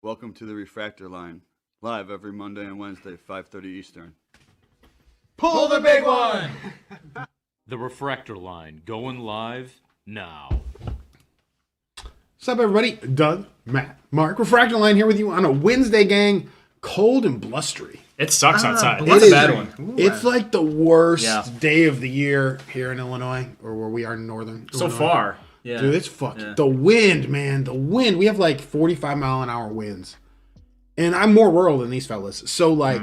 Welcome to the Refractor line, live every Monday and Wednesday, 5:30 Eastern. Pull the big one! The Refractor line, going live now. What's up, everybody? Doug, Matt, Mark, Refractor line here with you on a Wednesday, gang. Cold and blustery. It sucks outside. It It's a is- bad one. Ooh, it's like the worst Yeah. day of the year here in Illinois, or where we are in northern So Illinois. far. Yeah. Dude, it's fucking... Yeah. The wind, man. The wind. We have like 45-mile-an-hour winds. And I'm more rural than these fellas. So, like,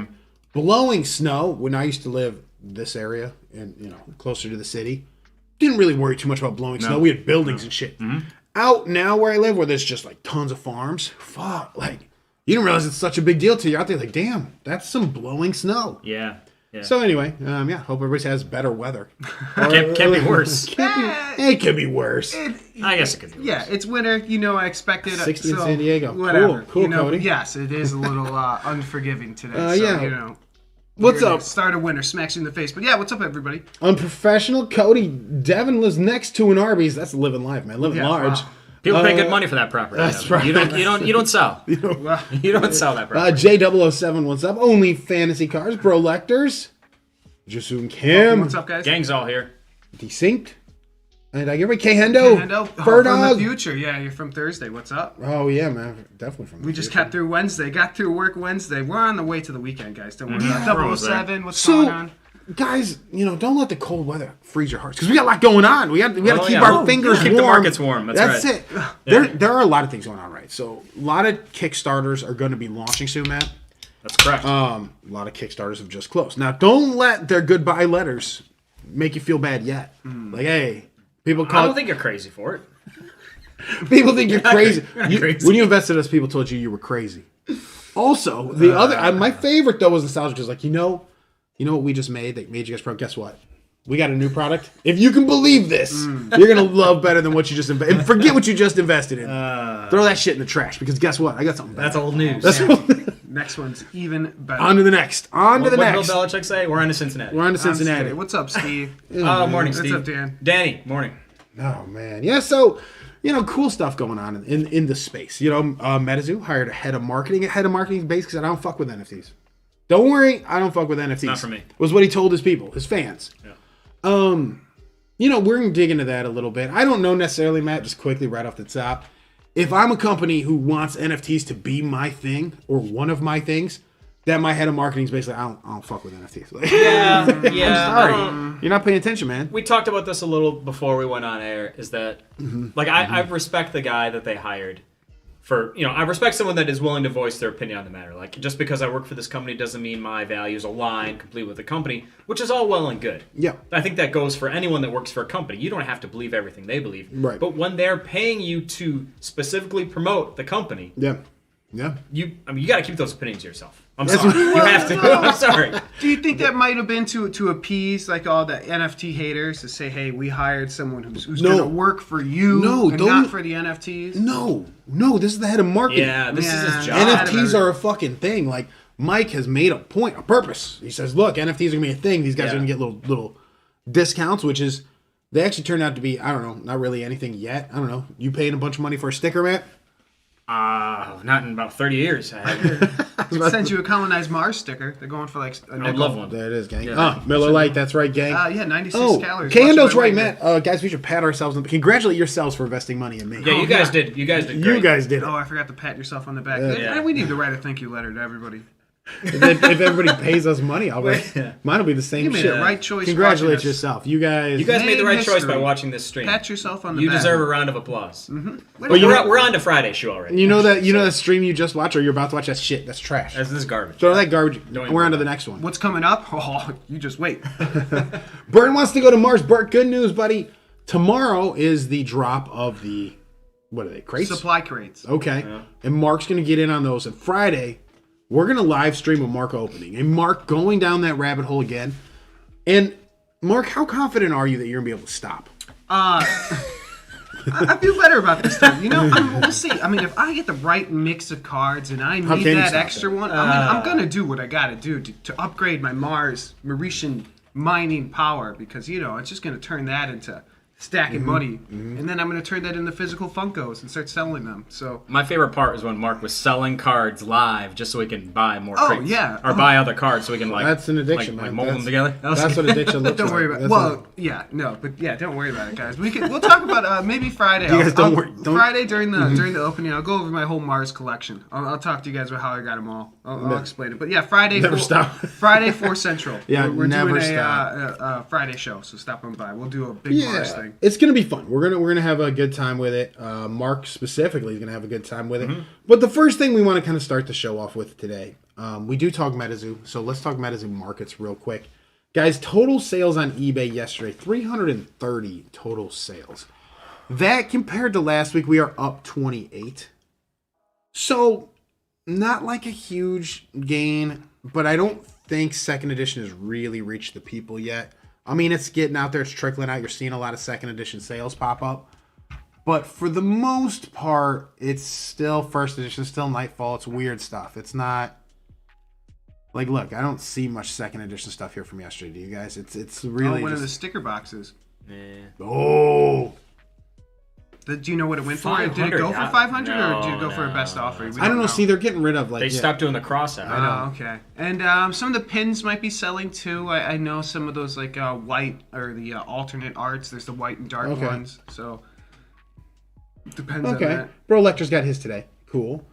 blowing snow, when I used to live this area and, you know, closer to the city, didn't really worry too much about blowing snow. We had buildings and shit. Out now where I live, where there's just, like, tons of farms, fuck, like, you don't realize it's such a big deal till you're out there like, damn, that's some blowing snow. Yeah. Yeah. So anyway, yeah, hope everybody has better weather. Can't be worse. It could be worse. I guess it could be worse. Yeah, it's winter. You know, I expected 60 in San Diego. Whatever. Cool, you know, Cody. yes, it is a little unforgiving today. So, yeah. you know, What's we're up? gonna Start of winter smacks you in the face. But yeah, what's up, everybody? Unprofessional Cody. Devin lives next to an Arby's. That's living life, man. Living large. Wow. People pay good money for that property. That's Yeah. right. You don't sell. You don't sell that property. J007, what's up? Only Fantasy Cars, Bro Lectors. Jasoon Kim. What's up, guys? Gang's all here. Desynced. And I give it K-Hendo. Hendo. Bird From the Dog. future. Yeah, you're from Thursday. What's up? Oh, yeah, man. Definitely from the We just future. got through Wednesday. Got through work Wednesday. We're on the way to the weekend, guys. Don't worry. Yeah. 007. What's going So, on? guys, you know, don't let the cold weather freeze your hearts. Because we got a lot going on. We got to Oh, keep yeah. our Oh, fingers keep warm. the markets warm. That's right. it. There are a lot of things going on, right? So, a lot of Kickstarters are going to be launching soon, Matt. That's correct. A lot of Kickstarters have just closed. Now, don't let their goodbye letters make you feel bad yet. Like, hey, people I call don't think you're crazy for it. people think you're crazy. You're not crazy. When you invested in us, people told you were crazy. Also, the other, my favorite though was nostalgia, because like you know what we just made that made you guys proud. Guess what? We got a new product. If you can believe this, you're gonna love better than what you just invested. And forget what you just invested in. Throw that shit in the trash, because guess what? I got something better. That's old news. Next one's even better. On to the next. On to the What next. Bill Belichick say? We're on to Cincinnati. I'm We're on to Cincinnati. Steve. What's up, Steve? Morning, What's Steve. up, Dan? Danny, morning. Oh man, yeah. So cool stuff going on in the space. MetaZoo hired a head of marketing. Head of marketing base because I don't fuck with NFTs. Don't worry, I don't fuck with NFTs. Not for me. Was what he told his people, his fans. Yeah. We're gonna dig into that a little bit. I don't know necessarily, Matt. Just quickly, right off the top, if I'm a company who wants NFTs to be my thing or one of my things, then my head of marketing is basically I don't fuck with NFTs. Like, Yeah. sorry, you're not paying attention, man. We talked about this a little before we went on air, is that, like, I respect the guy that they hired for, I respect someone that is willing to voice their opinion on the matter. Like, just because I work for this company doesn't mean my values align completely with the company, which is all well and good. Yeah. I think that goes for anyone that works for a company. You don't have to believe everything they believe. Right. But when they're paying you to specifically promote the company, Yeah. you got to keep those opinions to yourself. I'm sorry. You have to. I'm sorry. Do you think that might have been to appease like all the NFT haters to say, hey, we hired someone who's No. going to work for you and don't- not for the NFTs? No, this is the head of marketing. Yeah, this is Yeah. his job. NFTs are a fucking thing. Like Mike has made a point, a purpose. He says, "Look, NFTs are gonna be a thing. These guys Yeah. are gonna get little discounts, which is they actually turned out to be I don't know, not really anything yet. I don't know. You paying a bunch of money for a sticker, Matt? Not in about 30 years. Send you a colonized Mars sticker. They're going for like a I'd nickel. love one. There it is, gang. Yeah. Miller Lite. That's right, gang. Yeah, 96 oh, calories. Kando's Watch my right, weight. Matt. Guys, we should pat ourselves on. Congratulate yourselves for investing money in me. Yeah, you guys did. You guys did great. You guys did it. Oh, I forgot to pat yourself on the back. Yeah. We need to write a thank you letter to everybody. If everybody pays us money, I'll write. Mine will be the same You made shit. the right choice. Congratulate watching us. yourself, you guys. You guys made the right choice by history. watching this stream. Pat yourself on the You back. deserve a round of applause. Well, you know- We're on to Friday's show already. You know that stream you just watched or you're about to watch? That's shit. That's trash. This is garbage. Throw that garbage. Don't We're on even to the next one. What's coming up? Oh, you just wait. Bert wants to go to Mars. Bert, good news, buddy. Tomorrow is the drop of the, what are they, crates? Supply crates. Okay. And Mark's going to get in on those. And Friday, we're going to live stream a Mark opening. And Mark going down that rabbit hole again. And Mark, how confident are you that you're going to be able to stop? I feel better about this time. We'll see. I mean, if I get the right mix of cards and I How need can you that stop extra it? one, I'm going to do what I got to do to upgrade my Martian mining power because, it's just going to turn that into stacking money, and then I'm going to turn that into physical Funkos and start selling them. So My favorite part is when Mark was selling cards live just so we can buy more Oh, crates. yeah. Or buy other cards so we can That's an addiction, like man. mold them That's- together. That's what addiction looks don't like. worry about. That's Well, what- yeah, no, but yeah, don't worry about it, guys. We'll talk about maybe Friday. You guys don't worry- don't- Friday during the opening, I'll go over my whole Mars collection. I'll talk to you guys about how I got them all. I'll explain it. But yeah, Friday. Never stop. Friday 4 Central. Yeah, we're never doing stop. a Friday show, so stop on by. We'll do a big Mars thing. It's gonna be fun. We're gonna have a good time with it. Mark specifically is gonna have a good time with it. Mm-hmm. But the first thing we want to kind of start the show off with today, we do talk MetaZoo, so let's talk MetaZoo markets real quick, guys. Total sales on eBay yesterday, 330 total sales. That compared to last week, we are up 28. So not like a huge gain, but I don't think second edition has really reached the people yet. I mean, it's getting out there, it's trickling out. You're seeing a lot of second edition sales pop up. But for the most part, it's still first edition, still Nightfall. It's weird stuff. It's not like, look, I don't see much second edition stuff here from yesterday. Do you guys? It's really one of the just, sticker boxes. oh. Do you know what it went for? Did it 500, go for yeah. 500 or did it go for a No, best offer? We I don't know. See, they're getting rid of like They stopped doing the cross out. Oh, okay. And some of the pins might be selling too. I know some of those like white or the alternate arts. There's the white and dark Okay. ones. So depends on Okay. that. Bro Lecter's got his today. Cool.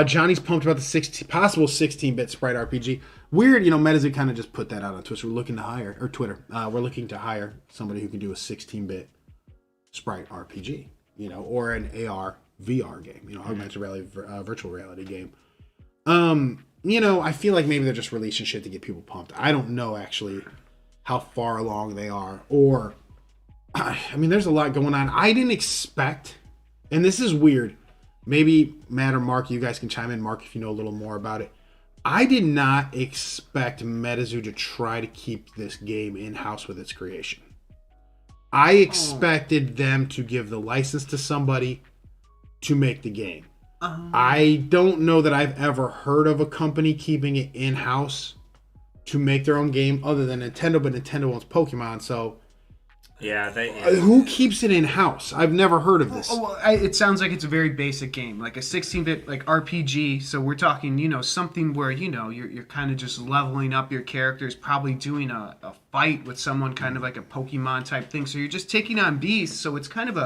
Johnny's pumped about the possible 16-bit Sprite RPG. Weird, MetaZoo kind of just put that out on Twitter. We're looking to hire, or Twitter. We're looking to hire somebody who can do a 16-bit Sprite RPG, or an AR VR game, augmented reality, virtual reality game. I feel like maybe they're just releasing shit to get people pumped. I don't know actually how far along they are, or I mean, there's a lot going on. I didn't expect, and this is weird. Maybe Matt or Mark, you guys can chime in. Mark, if you know a little more about it. I did not expect MetaZoo to try to keep this game in-house with its creation. I expected them to give the license to somebody to make the game. I don't know that I've ever heard of a company keeping it in-house to make their own game other than Nintendo, but Nintendo owns Pokemon, so Yeah, who keeps it in-house? I've never heard of this. Well, it sounds like it's a very basic game, like a 16-bit like RPG. So we're talking, something where you're kind of just leveling up your characters, probably doing a fight with someone, kind of like a Pokemon type thing. So you're just taking on beasts. So it's kind of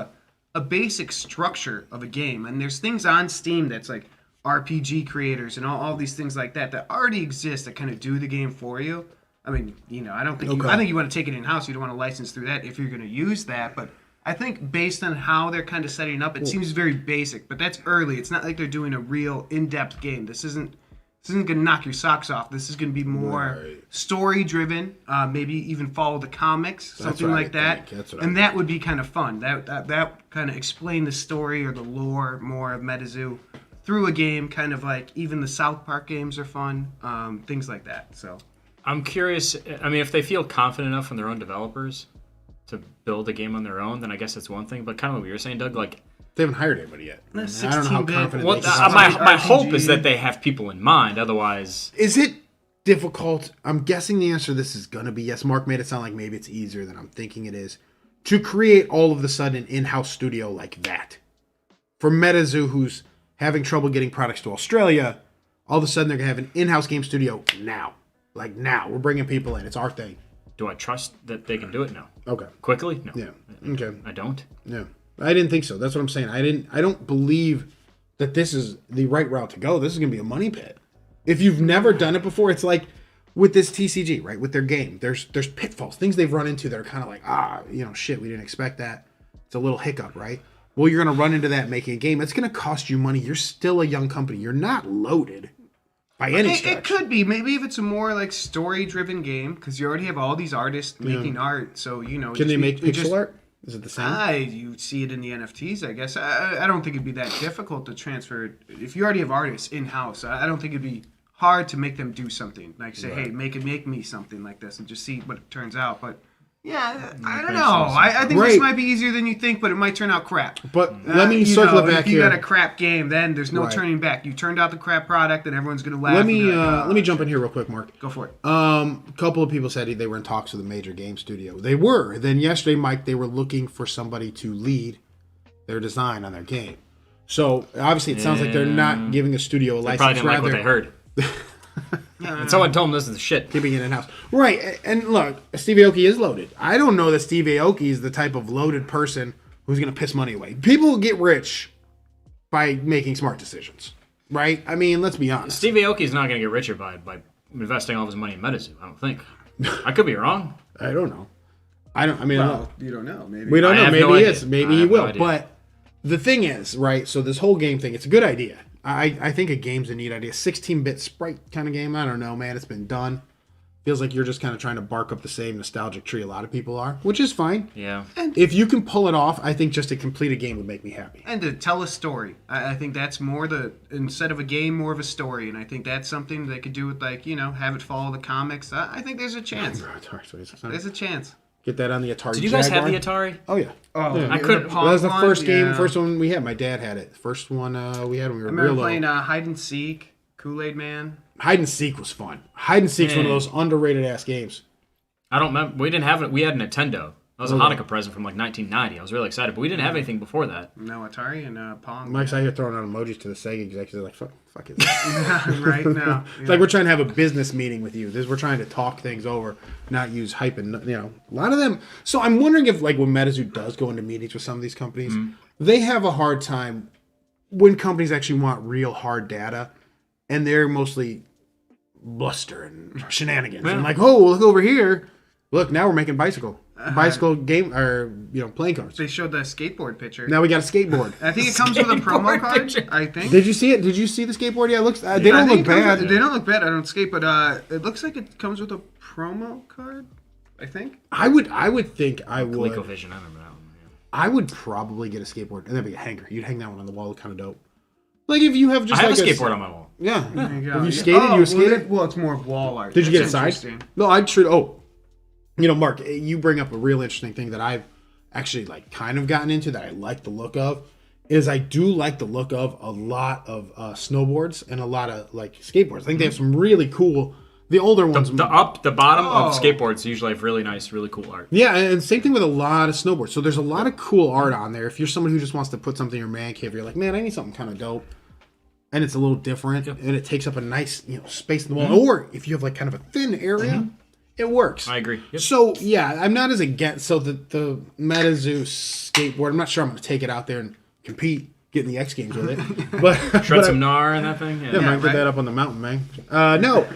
a basic structure of a game. And there's things on Steam that's like RPG creators and all these things like that already exist that kind of do the game for you. I mean, I don't think I think you want to take it in house. You don't want to license through that if you're going to use that. But I think based on how they're kind of setting it up, it seems very basic. But that's early. It's not like they're doing a real in-depth game. This isn't going to knock your socks off. This is going to be more story-driven. Maybe even follow the comics, something what I like that. think. That's what And that would be kind of fun. That kind of explain the story or the lore more of MetaZoo through a game. Kind of like even the South Park games are fun. Things like that. So. I'm curious. I mean, if they feel confident enough in their own developers to build a game on their own, then I guess it's one thing. But kind of what you're saying, Doug, like They haven't hired anybody yet. I don't know how 16-bit. confident what they can my hope is that they have people in mind. Otherwise, Is it difficult? I'm guessing the answer to this is going to be yes. Mark made it sound like maybe it's easier than I'm thinking it is to create all of a sudden an in-house studio like that. For MetaZoo, who's having trouble getting products to Australia, all of a sudden they're going to have an in-house game studio now. Like now. We're bringing people in. It's our thing. do I trust that they can do it? No. Okay. Quickly? No. Yeah. Okay. I don't. Yeah. I didn't think so. That's what I'm saying. I don't believe that this is the right route to go. This is going to be a money pit. If you've never done it before, it's like with this TCG, right? With their game, there's pitfalls, things they've run into that are kind of like, shit, we didn't expect that. It's a little hiccup, right? Well, you're going to run into that making a game. It's going to cost you money. You're still a young company. You're not loaded by any stretch. It could be. Maybe if it's a more like story-driven game, because you already have all these artists making art. So, Can they make pixel art? Is it the same? You see it in the NFTs, I guess. I don't think it'd be that difficult to transfer it. If you already have artists in-house, I don't think it'd be hard to make them do something. Like say, hey, make me something like this and just see what it turns out. But Yeah, I don't know. I think this might be easier than you think, but it might turn out crap. But let me circle it back if you here. got a crap game, then there's no turning back. You turned out the crap product, and everyone's gonna laugh. Let me jump in here real quick, Mark. Go for it. A couple of people said they were in talks with a major game studio. They were. Then yesterday, Mike, they were looking for somebody to lead their design on their game. So obviously, it sounds like they're not giving a studio a license. Probably didn't like what they heard. And someone told him this is the shit. Keeping it in-house. Right, and look, Steve Aoki is loaded. I don't know that Steve Aoki is the type of loaded person who's going to piss money away. People get rich by making smart decisions, right? I mean, let's be honest. Steve Aoki's not going to get richer by investing all of his money in MetaZoo, I don't think. I could be wrong. I don't know. You don't know. Maybe we don't know. Maybe he is. Maybe he will. No, but the thing is, right, so this whole game thing, it's a good idea. I think a game's a neat idea. 16-bit sprite kind of game. I don't know, man. It's been done. Feels like you're just kind of trying to bark up the same nostalgic tree a lot of people are, which is fine. Yeah. And if you can pull it off, I think just to complete a game would make me happy. And to tell a story. I think that's more instead of a game, more of a story. And I think that's something they could do with, have it follow the comics. I think there's a chance. There's a chance. Get that on the Atari. Did you guys have the Atari? Oh, yeah. Oh, I couldn't. That was the first game, first one we had. My dad had it. First one we had when we were real I remember little. playing Hide and Seek, Kool-Aid Man. Hide and Seek was fun. Hide and Seek's one of those underrated ass games. I don't remember. We didn't have it. We had a Nintendo. That was a Hanukkah present from 1990. I was really excited, but we didn't have anything before that. No Atari and Pong. Mike's out here throwing out emojis to the Sega executives like, fuck it. Right now. It's like we're trying to have a business meeting with you. We're trying to talk things over, not use hype and, a lot of them. So I'm wondering if, when MetaZoo does go into meetings with some of these companies, they have a hard time when companies actually want real hard data, and they're mostly bluster and shenanigans. And look over here. Look, now we're making bicycle game or playing cards. They showed the skateboard picture. Now we got a skateboard. I think it comes with a promo card. Picture. I think. Did you see it? Did you see the skateboard? Yeah, it looks. They don't look bad. They don't look bad. I don't skate, but it looks like it comes with a promo card. I think. I would think I would. ColecoVision. I remember that one. Yeah. I would probably get a skateboard and that'd be a hanger. You'd hang that one on the wall, kind of dope. Like if you have just I have a skateboard on my wall. Yeah. There you go. Have you skated? You skated? Well, it's more of wall art. Did you get it That's signed? No, I'd sure. Oh, Mark, you bring up a real interesting thing that I've actually kind of gotten into that I like the look of. Is I do like the look of a lot of snowboards and a lot of skateboards. I think they have some really cool. The older ones, the bottom of skateboards usually have really nice, really cool art. Yeah, and same thing with a lot of snowboards. So there's a lot of cool art on there. If you're someone who just wants to put something in your man cave, you're like, man, I need something kind of dope, and it's a little different, and it takes up a nice space in the wall. Or if you have kind of a thin area, it works. I agree. Yep. So yeah, I'm not as against. So the MetaZoo skateboard, I'm not sure I'm going to take it out there and compete. Get in the X Games with it, but shred some gnar in that thing. Yeah, might get that up on the mountain, man. No,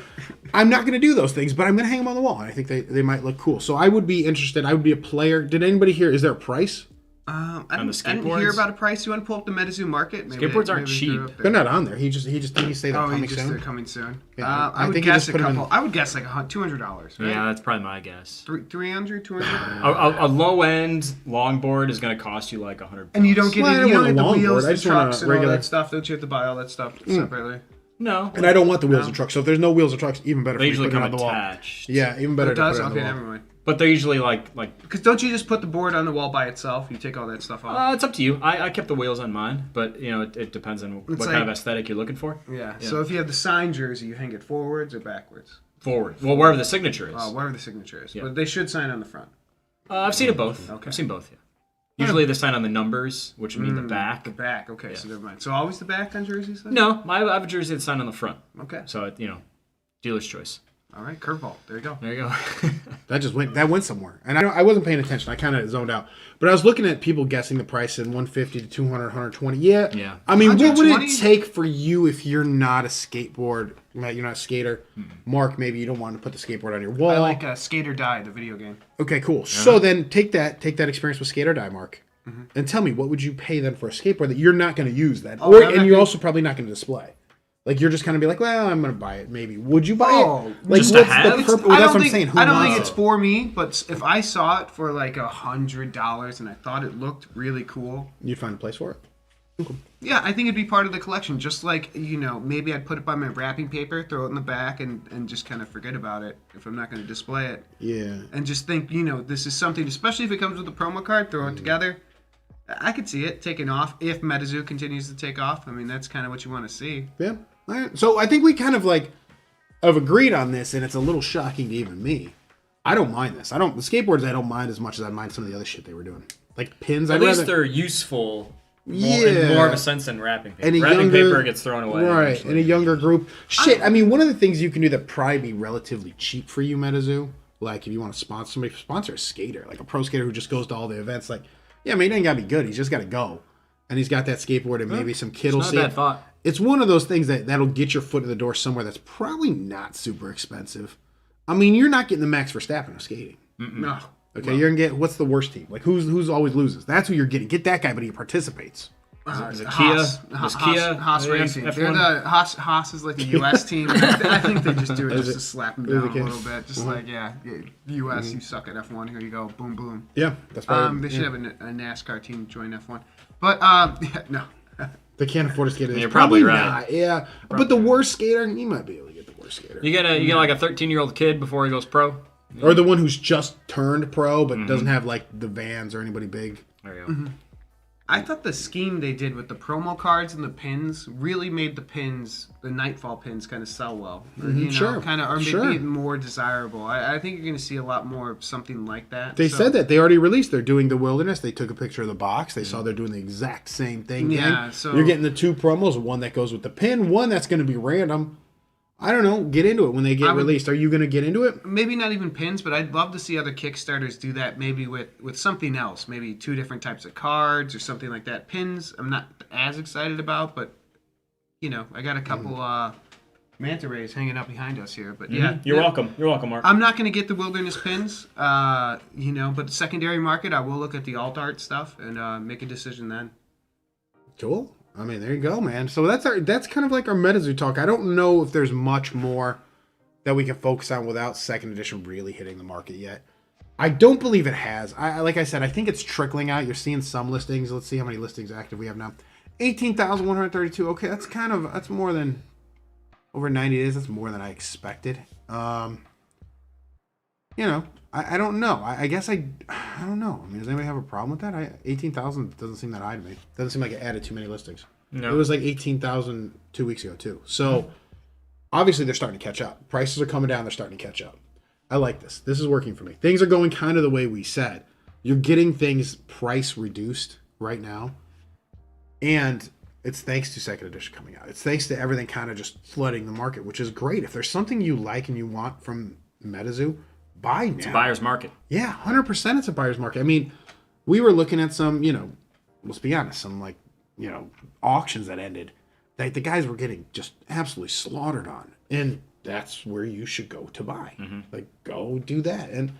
I'm not going to do those things, but I'm going to hang them on the wall, and I think they might look cool. So I would be interested. I would be a player. Did anybody hear? Is there a price? I didn't hear about a price. You want to pull up the MetaZoo market? Skateboards aren't cheap. They're not on there. He just didn't say they're coming soon. They're coming soon. Yeah, I would guess a couple. I would guess $200. Right? Yeah, that's probably my guess. 300, 200. A low end longboard is going to cost you like $100. And you don't get Well, I you don't don't want get a the wheels, longboard. I the just want a trucks, and all regular- that stuff. Don't you have to buy all that stuff separately? No. And I don't want the wheels and trucks. So if there's no wheels and trucks, even better. They for usually me to put come it on the wall. attached. Yeah, even better. It does. To put it on Okay, the wall. never mind. But they're usually like Because don't you just put the board on the wall by itself? You take all that stuff off. it's up to you. I kept the wheels on mine, but it depends on what kind of aesthetic you're looking for. Yeah. So if you have the signed jersey, you hang it forwards or backwards. Forward. Well, wherever the signature is. Wherever the signature is. Yeah. But they should sign on the front. I've seen it both. Okay. I've seen both. Yeah. Usually they sign on the numbers, which mean the back. The back. Okay. So never mind. So always the back on jerseys then? No, I have a jersey that's signed on the front. Okay. So dealer's choice. All right. Curveball. There you go. There you go. That went somewhere, and I wasn't paying attention. I kind of zoned out, but I was looking at people guessing the price in 150 to 200, 120. Yeah, Yeah. I mean, what would 120? it take for you if you're not a skateboard? You're not a skater. Mark, maybe you don't want to put the skateboard on your wall. I like Skate or Die, the video game. Okay, cool. So then take that experience with Skate or Die, Mark, and tell me what would you pay then for a skateboard that you're not going to use that, and you're also probably not going to display. Like you're just kind of be like, well, I'm gonna buy it. Maybe would you buy it? Like just what's to have? the purpose? Well, that's what I'm saying. Who I don't wants think it? it's for me, but if I saw it for like $100 and I thought it looked really cool, You'd find a place for it. Yeah, I think it'd be part of the collection. Just like, maybe I'd put it by my wrapping paper, throw it in the back, and just kind of forget about it if I'm not going to display it. Yeah. And just think, this is something, especially if it comes with a promo card, throw it together. I could see it taking off if MetaZoo continues to take off. I mean, that's kind of what you want to see. Yeah. All right. So I think we kind of have agreed on this, and it's a little shocking to even me. I don't mind this. The skateboards I don't mind as much as I mind some of the other shit they were doing. Like pins. At least they're useful. In more of a sense than wrapping paper. And wrapping paper gets thrown away. Right. Eventually. In a younger group. Shit. I mean, one of the things you can do that probably be relatively cheap for you, MetaZoo, like if you want to sponsor a skater, like a pro skater who just goes to all the events, like, yeah, I mean, he ain't got to be good. He's just got to go. And he's got that skateboard and maybe some kid will see it. Not a bad thought. It's one of those things that'll get your foot in the door somewhere that's probably not super expensive. I mean, you're not getting the Max Verstappen of skating. No. Okay, you're going to get, what's the worst team? Like, who's always loses? That's who you're getting. Get that guy, but he participates. Is it Haas. Kia? Does Kia? Haas Racing. F1? They're the Haas is like the U.S. team. I think they just do it just to slap them down a okay. little bit. Just like, U.S. You suck at F1. Here you go. Boom, boom. Yeah, that's probably... They should have a NASCAR team join F1. But, no. They can't afford a skater. You're probably right. Not, yeah, but the worst skater, you might be able to get the worst skater. You get like a 13-year-old kid before he goes pro. Or the one who's just turned pro but doesn't have like the Vans or anybody big. There you go. I thought the scheme they did with the promo cards and the pins really made the Nightfall pins, kind of sell well. Or, Sure. kind of, or maybe Sure. more desirable. I think you're going to see a lot more of something like that. They said that. They already released. They're doing the Wilderness. They took a picture of the box. They saw they're doing the exact same thing. Yeah, so... You're getting the two promos, one that goes with the pin, one that's going to be random. I don't know. Get into it when they get released. Are you going to get into it? Maybe not even pins, but I'd love to see other Kickstarters do that maybe with something else. Maybe 2 different types of cards or something like that. Pins, I'm not as excited about, but, I got a couple manta rays hanging up behind us here. But yeah. You're welcome. You're welcome, Mark. I'm not going to get the Wilderness pins, but the secondary market, I will look at the alt art stuff and make a decision then. Cool. I mean, there you go, man. So that's kind of like our MetaZoo talk. I don't know if there's much more that we can focus on without second edition really hitting the market yet. I don't believe it has. Like I said, I think it's trickling out. You're seeing some listings. Let's see how many listings active we have now. 18,132. Okay, that's more than over 90 days. That's more than I expected. I don't know. I guess I don't know. I mean, does anybody have a problem with that? 18,000 doesn't seem that high to me. Doesn't seem like it added too many listings. No. It was like 18,000 2 weeks ago too. So obviously they're starting to catch up. Prices are coming down. They're starting to catch up. I like this. This is working for me. Things are going kind of the way we said. You're getting things price reduced right now. And it's thanks to second edition coming out. It's thanks to everything kind of just flooding the market, which is great. If there's something you like and you want from MetaZoo, buy now. It's a buyer's market. Yeah, 100% it's a buyer's market. I mean, we were looking at some, let's be honest, some auctions that ended that the guys were getting just absolutely slaughtered on. And that's where you should go to buy. Go do that. And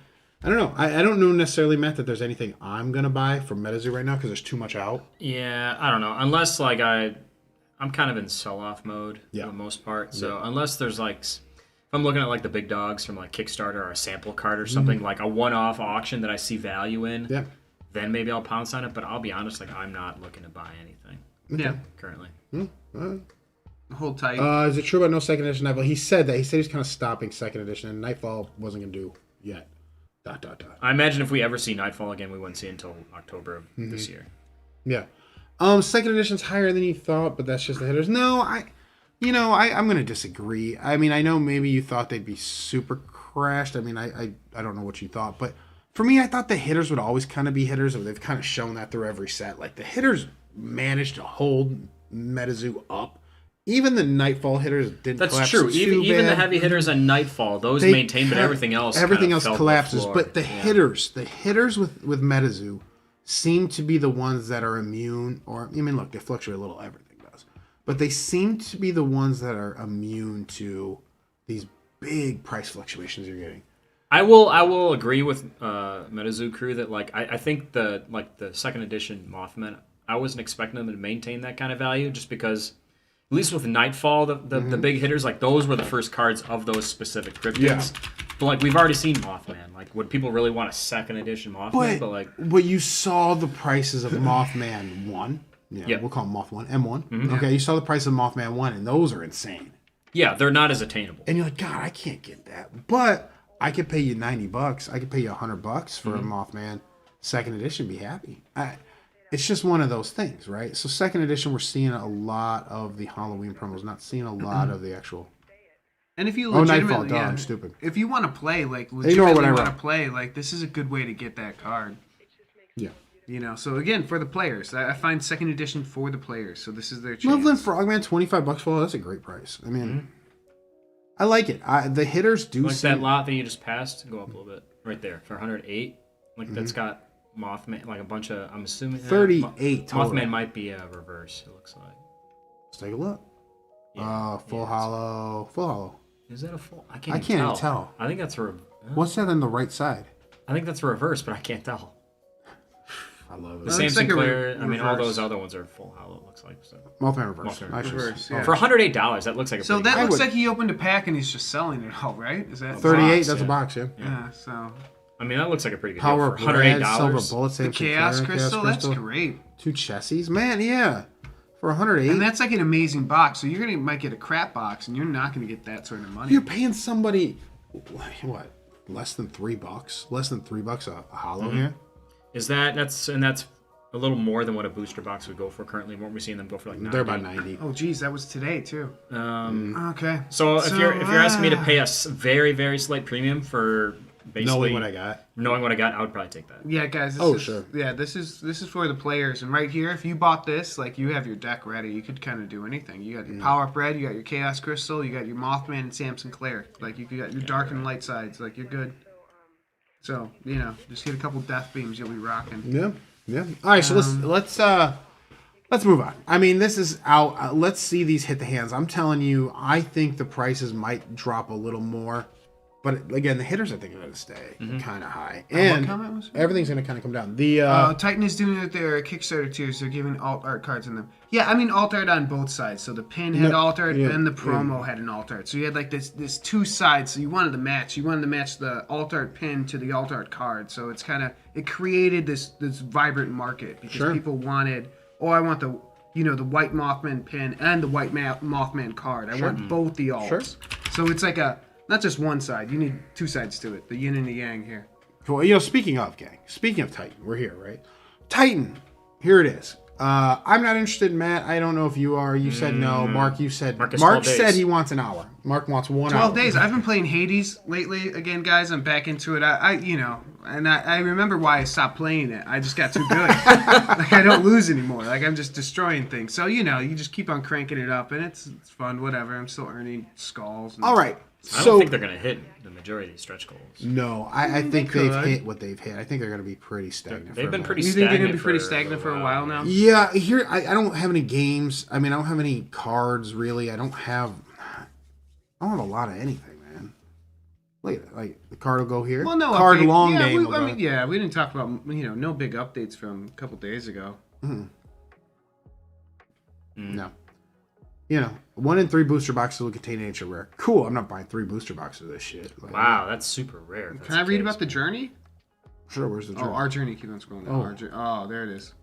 I don't know. I don't know necessarily, Matt, that there's anything I'm going to buy from MetaZoo right now because there's too much out. Yeah, I don't know. Unless, I'm kind of in sell-off mode for the most part. So unless there's, if I'm looking at, the big dogs from, Kickstarter or a sample card or something, like a one-off auction that I see value in, then maybe I'll pounce on it. But I'll be honest, I'm not looking to buy anything currently. Hold tight. Is it true about no second edition Nightfall? He said that. He said he's kind of stopping second edition, and Nightfall wasn't going to do yet. ... I imagine if we ever see Nightfall again, we wouldn't see it until October of this year. Yeah. Second edition's higher than you thought, but that's just the hitters. No, I'm going to disagree. I mean, I know maybe you thought they'd be super crashed. I mean, I don't know what you thought, but for me, I thought the hitters would always kind of be hitters. They've kind of shown that through every set. The hitters managed to hold MetaZoo up. Even the Nightfall hitters didn't collapse. That's true. Even the heavy hitters on Nightfall, those maintained, but everything else collapses. The but the hitters with MetaZoo seem to be the ones that are immune. Or look, they fluctuate a little. Everything does, but they seem to be the ones that are immune to these big price fluctuations you're getting. I will agree with MetaZoo crew that I think the second edition Mothman, I wasn't expecting them to maintain that kind of value just because. At least with Nightfall, the big hitters, those were the first cards of those specific cryptids. Yeah. But we've already seen Mothman. Would people really want a second edition Mothman? But you saw the prices of Mothman 1 Yeah. we'll call him Moth 1, M1. Okay, you saw the price of Mothman 1, and those are insane. Yeah, they're not as attainable. And you're like, God, I can't get that. But I could pay you $90. I could pay you $100 for a Mothman second edition. Be happy. It's just one of those things, right? So second edition, we're seeing a lot of the Halloween promos, not seeing a lot of the actual. And if you Nightfall, legitimately, I'm stupid. If you want to play, like Ignore legitimately what I want to wrote. play, like this is a good way to get that card. Yeah. You know, so again, for the players, I find second edition for the players. So this is their chance. Loveland Frogman, $25 for all. That's a great price. I mean, I like it. The hitters do Like seem- that lot that you just passed, go up a little bit. Right there for 108. Like that's got Mothman, like a bunch of, I'm assuming. 38 total. Mothman might be a reverse, it looks like. Let's take a look. Yeah, Full hollow. Full hollow. Is that a full? I I can't can't even even tell. I think that's a What's that on the right side? I think that's a reverse, but I can't tell. I love The it. Well, Sam it's like a Sinclair, I mean, all reverse. those other ones are full hollow, it looks like. So. Mothman reverse. Mothman Nice. reverse, yeah. For $108, that looks like a So pretty that good looks would- like he opened a pack and he's just selling it all, right? Is that 38, box, that's a yeah. box, yeah. Yeah. So I mean, that looks like a pretty good Power deal for Red, $108. Silver Bullet, the Sam Chaos Sinclair, Crystal, that's great. 2 chassis. Man, yeah. For 108. And that's like an amazing box. So you're might get a crap box, and you're not gonna get that sort of money. You're paying somebody, what, less than $3? Less than $3 a hollow here? Is that's a little more than what a booster box would go for currently. Weren't we seeing them go for like 90? They're about 90. Oh, geez, that was today too. Okay. So if you're asking me to pay a very, very slight premium for basically Knowing what I got. I would probably take that. Yeah, guys. Sure. Yeah, this is for the players, and right here, if you bought this, like you have your deck ready, you could kind of do anything. You got your Power Up Red, you got your Chaos Crystal, you got your Mothman and Sam Sinclair. Like you got your Dark and Light sides. Like you're good. So just get a couple Death Beams, you'll be rocking. Yeah. Yeah. All right, so let's move on. I mean, this is out. Let's see these hit the hands. I'm telling you, I think the prices might drop a little more. But again, the hitters I think are going to stay kind of high. And comment was it? everything's going to kind of come down. The Titan is doing it their Kickstarter tiers. They're giving alt art cards in them. Yeah, I mean alt art on both sides. So the pin had alt art and the promo had an alt art. So you had like this 2 sides. So you wanted to match. You wanted to match the alt art pin to the alt art card. So it's it created this vibrant market because people wanted. Oh, I want the the white Mothman pin and the white Mothman card. I want both the alts. Sure. So it's like not just one side. You need 2 sides to it. The yin and the yang here. Well, speaking of, gang, speaking of Titan, we're here, right? Titan, here it is. I'm not interested, Matt. I don't know if you are. You said no. Mark, you said... Marcus, Mark 12 days. said he wants an hour. Mark wants 1 hour. 12 days. I've been playing Hades lately. Again, guys, I'm back into it. I remember why I stopped playing it. I just got too good. Like, I don't lose anymore. Like, I'm just destroying things. So, you just keep on cranking it up, and it's fun, whatever. I'm still earning skulls. And All right. I don't think they're going to hit the majority of these stretch goals. No, I think they've could. hit what they've hit. I think they're going to be pretty stagnant. They've been pretty You stagnant. think they're going to be pretty stagnant for a while now? Yeah, here I don't have any games. I mean, I don't have any cards really. I don't have a lot of anything, man. Look at it. Like the card will go here. Well, no card update. long yeah, game. we, will I go. mean, we didn't talk about no big updates from a couple days ago. No. 1 in 3 booster boxes will contain an ancient rare. Cool. I'm not buying 3 booster boxes of this shit. Like, Wow, that's super rare. Can I read about the journey? Sure. Where's the Oh, journal? our journey. Keep on scrolling down. Oh, there it is.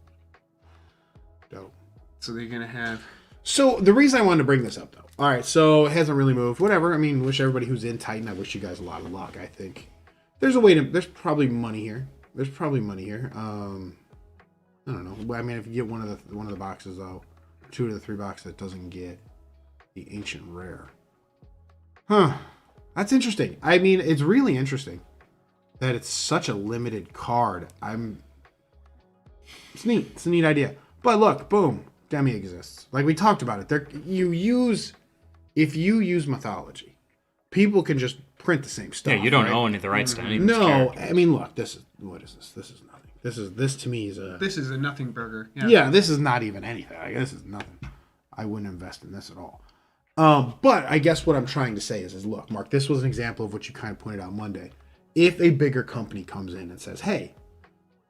Dope. So they're gonna have. So the reason I wanted to bring this up, though. All right, so it hasn't really moved. Whatever. I mean, wish everybody who's in Titan. I wish you guys a lot of luck. I think there's a way to. There's probably money here. I don't know. I mean, if you get one of the boxes though, 2 of the 3 boxes that doesn't get the ancient rare. Huh. That's interesting. I mean, it's really interesting that it's such a limited card. It's neat. It's a neat idea. But look, boom, Demi exists. Like we talked about it. If you use mythology, people can just print the same stuff. Yeah, you don't right? own the rights to any of these No, characters. I mean, look, what is this? This is nothing. This to me is a. This is a nothing burger. Yeah, this is not even anything. I guess this is nothing. I wouldn't invest in this at all. But I guess what I'm trying to say is look, Mark, this was an example of what you kind of pointed out Monday. If a bigger company comes in and says, hey,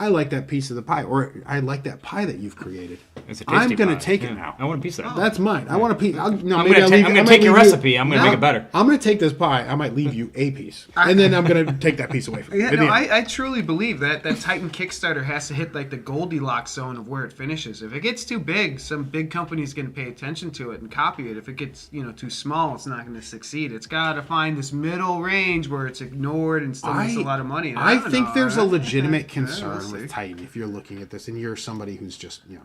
I like that piece of the pie, or I like that pie that you've created. It's a tasty I'm gonna pie. take it Yeah. now. I want a piece of that. That's mine. I want a piece. I'm gonna take your recipe. I'm gonna make it better. I'm gonna take this pie. I might leave you a piece, and then I'm gonna take that piece away from you. Yeah, In the no, end. I truly believe that Titan Kickstarter has to hit like the Goldilocks zone of where it finishes. If it gets too big, some big company's going to pay attention to it and copy it. If it gets too small, it's not going to succeed. It's got to find this middle range where it's ignored and still makes a lot of money. And I don't think know, there's a right? legitimate Yeah, concern we'll see. with Titan if you're looking at this and you're somebody who's just here.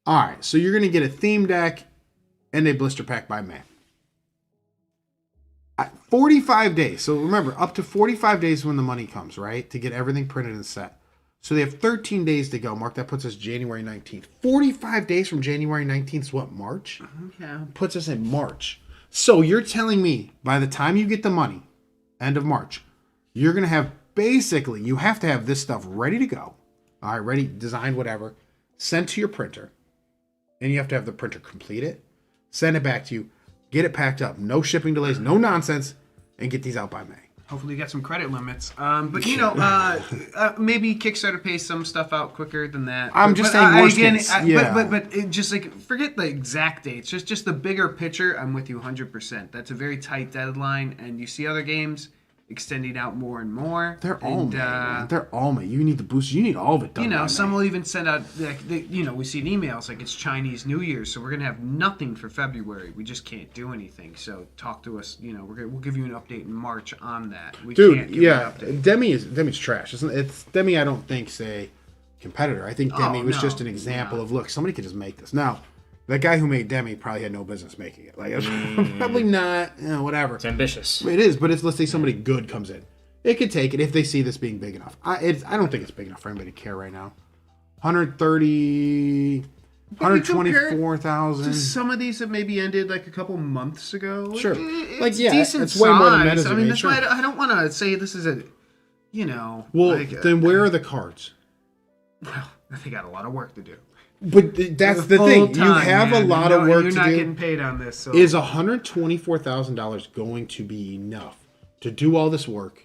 All right, so you're gonna get a theme deck and a blister pack by May. 45 days. So remember, up to 45 days when the money comes, right, to get everything printed and set. So they have 13 days to go. Mark, that puts us January 19th. 45 days from January 19th is what, March? Yeah. Puts us in March. So you're telling me by the time you get the money, end of March, you're going to have basically, you have to have this stuff ready to go. All right, ready, designed, whatever, sent to your printer. And you have to have the printer complete it, send it back to you, get it packed up, no shipping delays, no nonsense, and get these out by May. Hopefully you got some credit limits. But maybe Kickstarter pays some stuff out quicker than that. I'm just saying worst case. Yeah. But it just like forget the exact dates. Just the bigger picture. I'm with you 100%. That's a very tight deadline, and you see other games extending out more and more. They're all May, man. They're all May. You need the boost. You need all of it done. Some will even send out we see emails like it's Chinese New Year, so we're gonna have nothing for February. We just can't do anything. So talk to us. We'll give you an update in March on that. We can't give you an update. Demi's trash. It's Demi. I don't think say competitor. I think Demi was just an example of look. Somebody could just make this now. That guy who made Demi probably had no business making it. Like, probably not, whatever. It's ambitious. It is, but if, let's say, somebody good comes in, it could take it if they see this being big enough. I don't think it's big enough for anybody to care right now. 124,000. Some of these have maybe ended like a couple months ago. Sure. It's yeah, decent it's way more than size. MetaZoo I mean, made, that's sure. why I don't want to say this is a, Well, then where are the cards? Well, they got a lot of work to do. But that's the thing. You have a lot of work to do. You're not getting paid on this. So. Is $124,000 going to be enough to do all this work,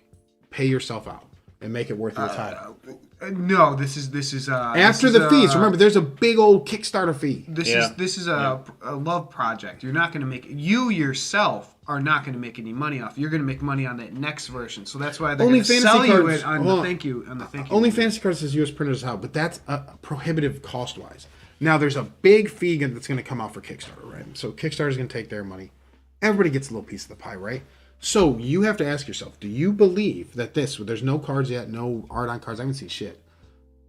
pay yourself out, and make it worth your time? No, this is after the fees. Remember, there's a big old Kickstarter fee. This is a love project. You're not going to make you yourself are not going to make any money off. You're going to make money on that next version. So that's why they're going to sell you it on the thank you. Only Fantasy Cards says U.S. printers out, but that's prohibitive cost wise. Now there's a big fee that's going to come out for Kickstarter, right? So Kickstarter's going to take their money. Everybody gets a little piece of the pie, right? So you have to ask yourself: do you believe that there's no cards yet, no art on cards? I haven't seen shit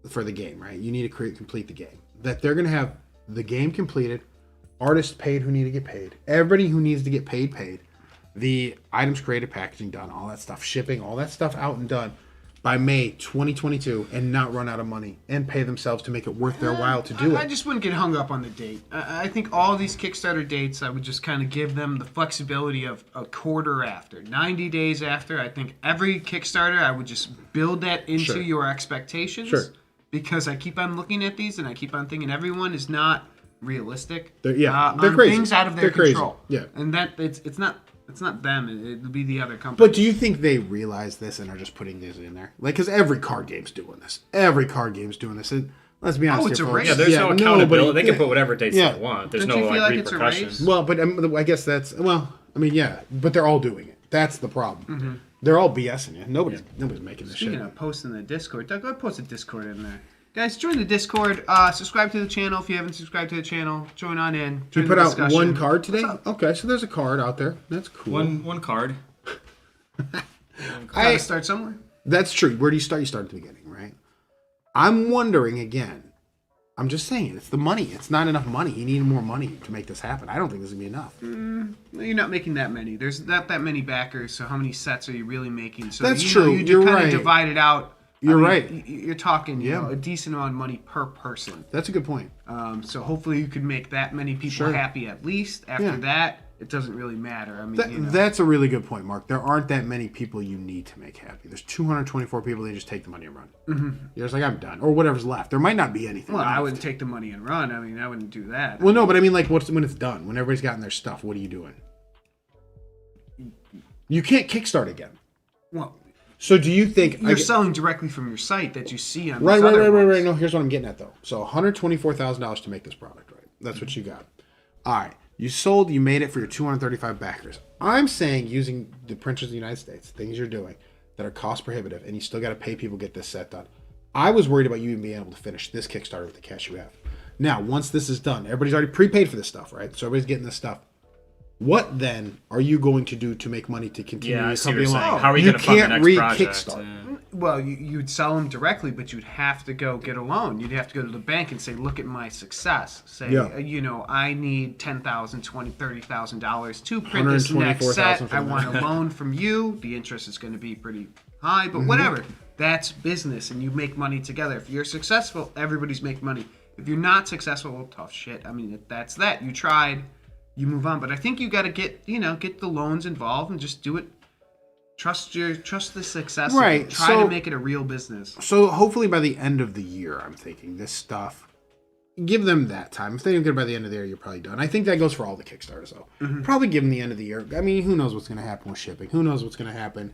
for the game, right? You need to complete the game. That they're going to have the game completed, artists paid who need to get paid, everybody who needs to get paid, the items created, packaging done, all that stuff, shipping, all that stuff out and done by May 2022, and not run out of money and pay themselves to make it worth their while to do it. I just wouldn't get hung up on the date. I think all these Kickstarter dates, I would just kind of give them the flexibility of a quarter after, 90 days after. I think every Kickstarter, I would just build that into your expectations. Sure. Because I keep on looking at these and I keep on thinking everyone is not realistic. They're on crazy. Things out of their They're control. Crazy. Yeah. And that it's not them. It'll be the other company. But do you think they realize this and are just putting this in there? Like, because every card game's doing this. Every card game's doing this. And let's be honest. It's here, a folks. race. Yeah, there's no accountability. They can put whatever dates Yeah. they want. There's Don't no you feel like it's a repercussions. race? Well, but I guess that's but they're all doing it. That's the problem. Mm-hmm. They're all BSing you. Nobody's making this Speaking shit. of posting the Discord, Doug, go post a Discord in there. Guys, join the Discord. Subscribe to the channel if you haven't subscribed to the channel. Join on in. We Join put the out discussion. one card today. What's up? Okay, so there's a card out there. That's cool. One card. Gotta start somewhere. That's true. Where do you start? You start at the beginning, right? I'm wondering again. I'm just saying, it's the money. It's not enough money. You need more money to make this happen. I don't think this is going to be enough. You're not making that many. There's not that many backers, so how many sets are you really making? So That's true. You You're kind right. of divide it out. You're right. You're talking Yeah. a decent amount of money per person. That's a good point. So hopefully you could make that many people happy at least. After that, it doesn't really matter. I mean, That's a really good point, Mark. There aren't that many people you need to make happy. There's 224 people. They just take the money and run. Mm-hmm. You're just like, I'm done. Or whatever's left. There might not be anything well, left. I wouldn't take the money and run. I mean, I wouldn't do that. Well, no, but I mean, like, when it's done, when everybody's gotten their stuff, what are you doing? You can't kickstart again. Well, So do you think You're selling directly from your site that you see on right? ones. No, here's what I'm getting at though. So $124,000 to make this product, right? That's what you got. All right, you made it for your 235 backers. I'm saying using the printers in the United States, things you're doing that are cost prohibitive, and you still got to pay people to get this set done. I was worried about you even being able to finish this Kickstarter with the cash you have. Now, once this is done, everybody's already prepaid for this stuff, right? So everybody's getting this stuff. What then are you going to do to make money to continue your company along? How are you going to fund the next project? Kickstarter. Well, you'd sell them directly, but you'd have to go get a loan. You'd have to go to the bank and say, look at my success. Say, I need $10,000, $20,000, $30,000 to print this next set. I want a loan from you. The interest is going to be pretty high, but whatever. That's business, and you make money together. If you're successful, everybody's making money. If you're not successful, well, tough shit. I mean, that's that. You tried, you move on. But I think you got to get the loans involved and just do it. Trust the success. Right. Try to make it a real business. So hopefully by the end of the year, I'm thinking this stuff. Give them that time. If they don't get it by the end of the year, you're probably done. I think that goes for all the Kickstarters, though. Probably give them the end of the year. I mean, who knows what's going to happen with shipping? Who knows what's going to happen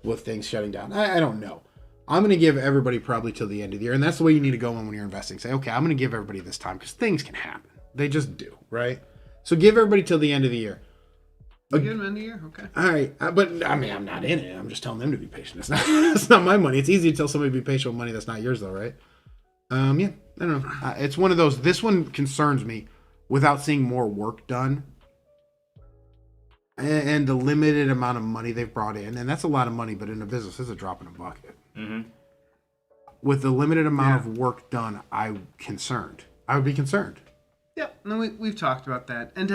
with things shutting down? I don't know. I'm going to give everybody probably till the end of the year, and that's the way you need to go when you're investing. Say, okay, I'm going to give everybody this time because things can happen. They just do, right? So give everybody till the end of the year. You give them end of the year? Okay. All right, but I mean, I'm not in it. I'm just telling them to be patient. It's not my money. It's easy to tell somebody to be patient with money that's not yours, though, right? Yeah, I don't know. It's one of those. This one concerns me without seeing more work done and the limited amount of money they've brought in, and that's a lot of money, but in a business, it's a drop in a bucket. With the limited amount of work done, I'm concerned. I would be concerned. Yeah, no, we've talked about that, and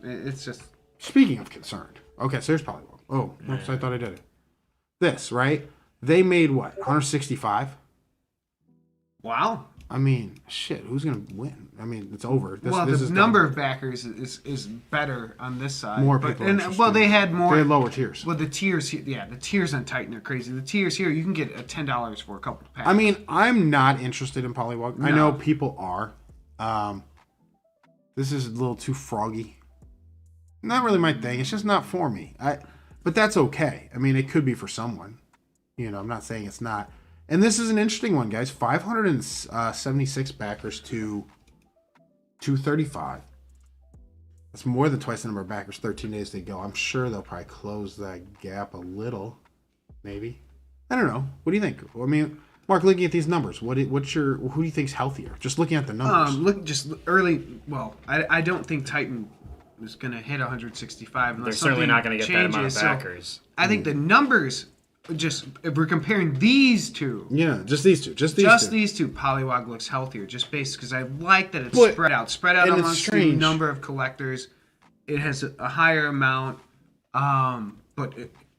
it's just. Speaking of concerned, okay, so here's probably one. Oh, oops, I thought I did it. This, right? They made what, 165? Wow. I mean, shit, who's gonna win? I mean, it's over. The number of backers is better on this side. More people. They had more. They had lower tiers. Well, the tiers, the tiers on Titan are crazy. The tiers here, you can get $10 for a couple of packs. I mean, I'm not interested in Polywog. No. I know people are. This is a little too froggy. Not really my thing. It's just not for me. But that's okay. I mean, it could be for someone. I'm not saying it's not. And this is an interesting one, guys. 576 backers to 235. That's more than twice the number of backers. 13 days to go. I'm sure they'll probably close that gap a little. Maybe. I don't know. What do you think? I mean, Mark, looking at these numbers, who do you think's healthier? Just looking at the numbers. Well, I don't think Titan is going to hit 165 unless they're certainly not going to get that amount of backers. So I think the numbers, just if we're comparing these two, just these two, Polywog looks healthier, just based because I like that it's spread out amongst the number of collectors. It has a higher amount, but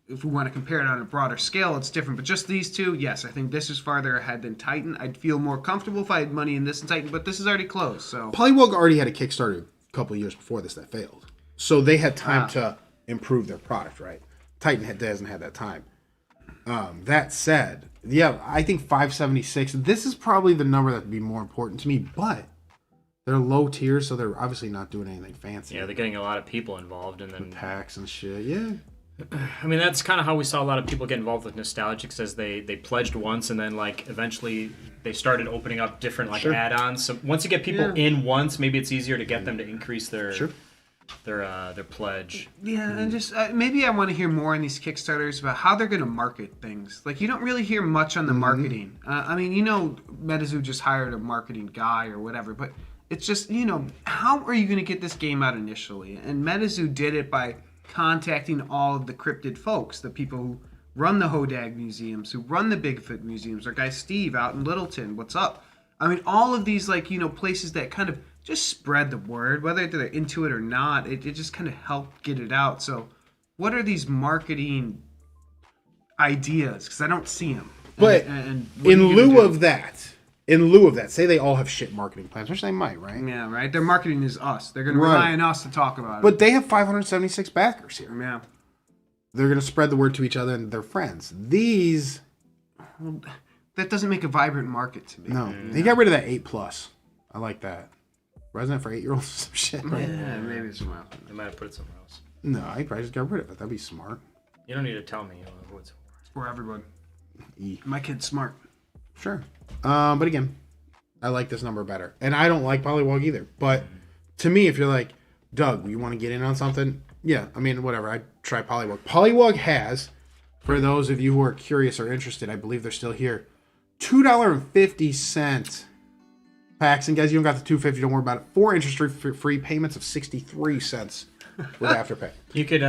if we want to compare it on a broader scale, it's different. But just these two, yes, I think this is farther ahead than Titan. I'd feel more comfortable if I had money in this and Titan, but this is already closed. So Polywog already had a Kickstarter couple of years before this that failed, so they had time to improve their product, right? Titan hasn't had that time. That said, I think 576, this is probably the number that would be more important to me, but they're low tiers, so they're obviously not doing anything fancy. Yeah, they're getting a lot of people involved, and then packs and shit. Yeah, I mean, that's kind of how we saw a lot of people get involved with Nostalgics, as they pledged once, and then eventually they started opening up different add-ons. So once you get people in once, maybe it's easier to get them to increase their pledge. Yeah, and just maybe I want to hear more in these Kickstarters about how they're going to market things. You don't really hear much on the marketing. I mean, MetaZoo just hired a marketing guy or whatever, but it's just, how are you going to get this game out initially? And MetaZoo did it by contacting all of the cryptid folks, the people who run the Hodag museums, who run the Bigfoot museums, our guy Steve out in Littleton, what's up? I mean, all of these places that kind of just spread the word, whether they're into it or not, it just kind of helped get it out. So what are these marketing ideas? Because I don't see them. But in lieu of that, say they all have shit marketing plans, which they might, right? Yeah, right. Their marketing is us. They're going to rely on us to talk about it. But they have 576 backers here. Yeah. They're going to spread the word to each other and their friends. These... that doesn't make a vibrant market to me. No. They got rid of that 8+. I like that. Resident for 8-year-olds or some shit. Right? Yeah, maybe it's somewhere else. They might have put it somewhere else. No, I probably just got rid of it. That'd be smart. You don't need to tell me who it's For everyone. E. My kid's smart. Sure. But again, I like this number better. And I don't like Polywog either. But to me, if you're like, Doug, you want to get in on something? Yeah, I mean, whatever. I'd try Polywog. Polywog has, for those of you who are curious or interested, I believe they're still here, $2.50 packs. And guys, you don't got the $2.50, don't worry about it. 4 interest-free payments of 63 cents with Afterpay. You could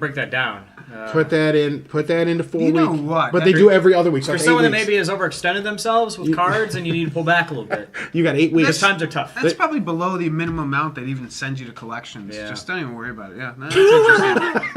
break that down. Put that into 4 You know weeks. what? But they do every other week. So For it's someone 8 that weeks. maybe has overextended themselves with cards and you need to pull back a little bit. You got 8 weeks. Because times are tough. That's probably below the minimum amount they'd even send you to collections. Yeah. Just don't even worry about it. Yeah, that's interesting.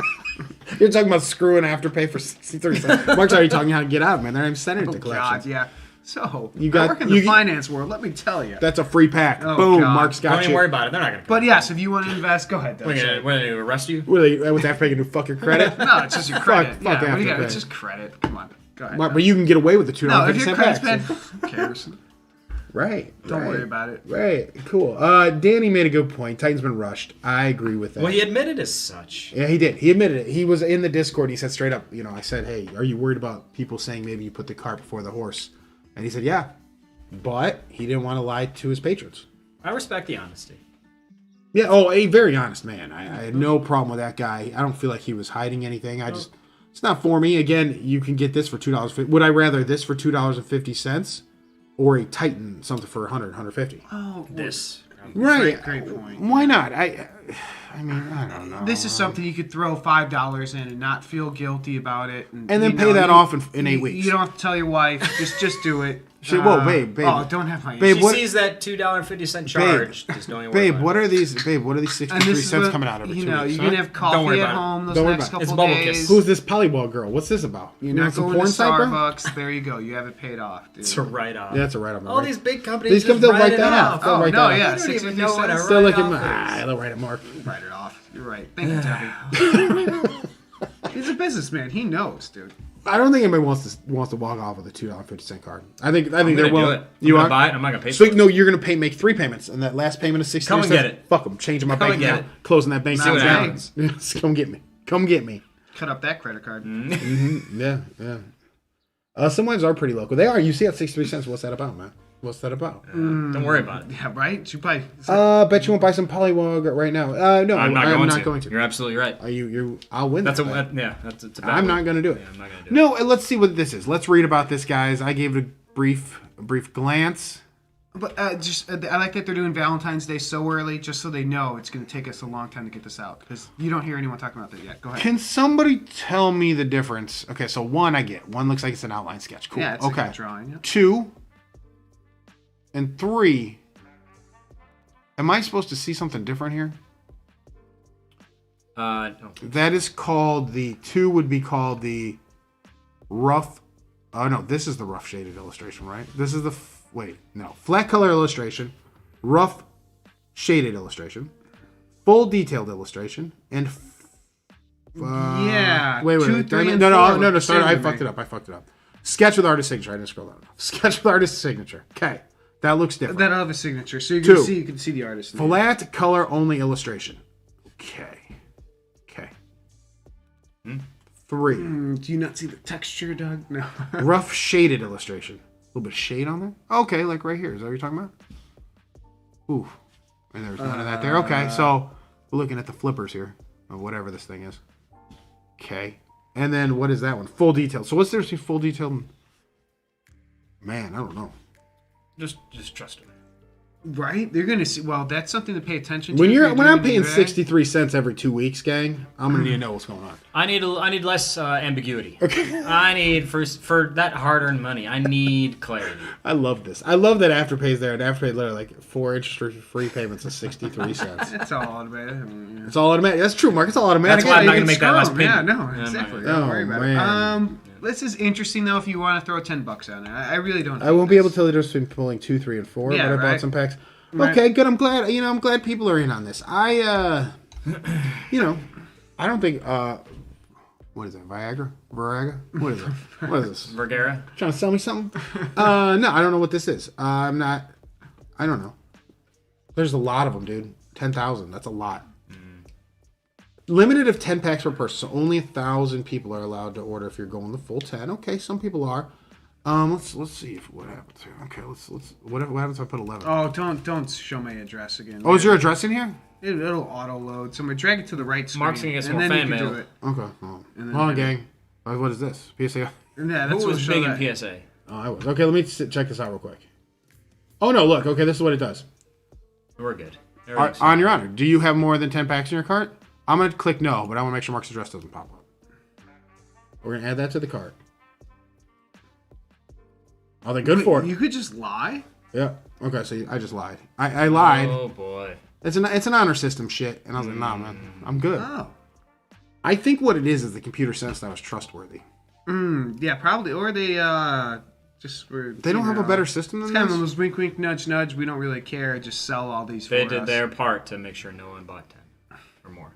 You're talking about screwing Afterpay for 63 cents. Mark's already talking how to get out, man. They're not even sending it to Oh, collections. God, yeah. So, You got- I work in the you- finance world, let me tell you. That's a free pack. Oh, Boom. God. Mark's got Don't even you. worry about it. They're not going to. But yes, if you want to invest, go ahead. We're going to arrest you? Really, with Afterpay, can do fuck your credit? No, it's just your credit. Fuck yeah, what do you got? Afterpay. It's just credit. Come on. Go ahead. Mark, but you can get away with the no, if $2.50 your packs. credit's bad, who cares? Right. Don't right, worry about it. Right. Cool. Danny made a good point. Titan's been rushed. I agree with that. Well, he admitted as such. Yeah, he did. He admitted it. He was in the Discord. He said straight up, I said, hey, are you worried about people saying maybe you put the cart before the horse? And he said, yeah. But he didn't want to lie to his patrons. I respect the honesty. Yeah, a very honest man. I had no problem with that guy. I don't feel like he was hiding anything. It's not for me. Again, you can get this for $2.50. Would I rather this for $2.50 or a Titan something for $150? Oh, This. Right. Great point. Why not? I mean, I don't know. This is something you could throw $5 in and not feel guilty about it, And then pay that off in 8 weeks. You don't have to tell your wife. Just do it. Whoa, babe. Oh, don't have my. Babe, She what- sees that $2.50 charge. Just don't even worry Babe, about what it. are these? Babe, what are these And 63 this is cents what, coming out every 2 You're weeks? gonna huh? have Don't coffee worry at about it. home those Don't worry next about it. couple It's Bubble days. Kiss. Who's this Polywog girl? What's this about? You're not some going to porn site, bro? Starbucks. There you go. You have it paid off, dude. It's a write-off. Yeah, that's a write-off. All these big companies These just companies write write it that off. off. They'll Oh write no, that yeah, You don't even 63 know what a cents. They'll look write-off at is. they'll write it, Mark. Write it off. You're right. Thank you, Debbie. He's a businessman. He knows, dude. I don't think anybody wants to walk off with a $2.50 card. I think I'm they're gonna willing. do it. You I'm are? gonna buy it. I'm not gonna pay So for it. no, you're gonna make 3 payments, and that last payment of 63 Come and cents. get it. Fuck them. Changing my Come bank and get account, it. closing that bank See what account. happens. Yes, come get me. Come get me. Cut up that credit card. Yeah. Some ones are pretty local. They are. You see at 63 cents. What's that about, man? What's that about? Don't worry about it. Yeah, right. You buy. Bet you won't buy some Polywog right now. No, I'm not I'm going to. You're absolutely right. I'll win. That's that a bet. yeah. That's it's a bad I'm one. not going to do it. Yeah, I'm not gonna do it. No, let's see what this is. Let's read about this, guys. I gave it a brief glance. But I like that they're doing Valentine's Day so early, just so they know it's going to take us a long time to get this out, because you don't hear anyone talking about that yet. Go ahead. Can somebody tell me the difference? Okay, so one I get. One looks like it's an outline sketch. Cool. Yeah, it's okay. a good drawing. Yeah. 2 and 3. Am I supposed to see something different here? No. That is called the 2 would be called the rough. Oh no, this is the rough shaded illustration, right? This is the flat color illustration, rough shaded illustration, full detailed illustration, and Yeah. wait. 2, 3, and No. 4 look the Sorry, same I to fucked me. it up. Sketch with artist signature. I didn't scroll down enough. Sketch with artist signature. Okay, that looks different. That'll have a signature, so you 2. can see the artist. name. Flat color only illustration. Okay. 3. Do you not see the texture, Doug? No. Rough shaded illustration. A little bit of shade on there. Okay, like right here. Is that what you're talking about? Ooh. And there's none of that there. Okay, so we're looking at the flippers here. Or whatever this thing is. Okay. And then what is that one? Full detail. So what's there to full detail? Man, I don't know. Just trust him. Right? They're gonna see. Well, that's something to pay attention to. When if I'm doing paying eBay. 63 cents every 2 weeks, gang, I'm gonna need to know what's going on. I need less ambiguity. Okay. I need for that hard-earned money. I need clarity. I love this. I love that Afterpay's there, and Afterpay literally like 4 interest-free payments of 63 cents. It's all automatic. I mean, yeah. It's all automatic. That's true, Mark. It's all automatic. That's why I'm not You gonna make can that screw last 'em. payment. Yeah, no, Yeah, exactly. I'm Don't not- worry about man. it. This is interesting though. If you want to throw $10 on it, I really don't. I won't be able to tell the difference between pulling 2, 3, and 4, Yeah, but I bought right. some packs. Right. Okay, good. I'm glad. I'm glad people are in on this. I I don't think. What is that? Viagra? What is it? What is this? Vergara. Trying to sell me something? No, I don't know what this is. I'm not. I don't know. There's a lot of them, dude. 10,000. That's a lot. limited of 10 packs per person, so only 1,000 people are allowed to order if you're going the full 10. Okay, some people are. Let's see what happens here. Okay, what happens if I put 11? Oh, don't show my address again. Oh, is your address in here? It'll auto load. Somewhere, drag it to the right screen. Mark's gonna get some and more then fan you can mail. do it. Okay. Hold on, gang. What is this? PSA? Yeah, that's Who what was show big that. in PSA? Oh, I was. Okay, let me check this out real quick. Oh, no, look. Okay, this is what it does. We're good. On your honor, do you have more than 10 packs in your cart? I'm going to click no, but I want to make sure Mark's address doesn't pop up. We're going to add that to the cart. Oh, they're good for it. You could just lie? Yeah. Okay, so I just lied. I lied. Oh boy. It's an honor system shit. And I was like, nah, man. I'm good. Oh. I think what it is the computer sensed I was trustworthy. Yeah, probably. Or they just were... They don't have a better system than It's kind of this? almost wink, wink, nudge, nudge. We don't really care. Just sell all these for They us. did their part to make sure no one bought 10 or more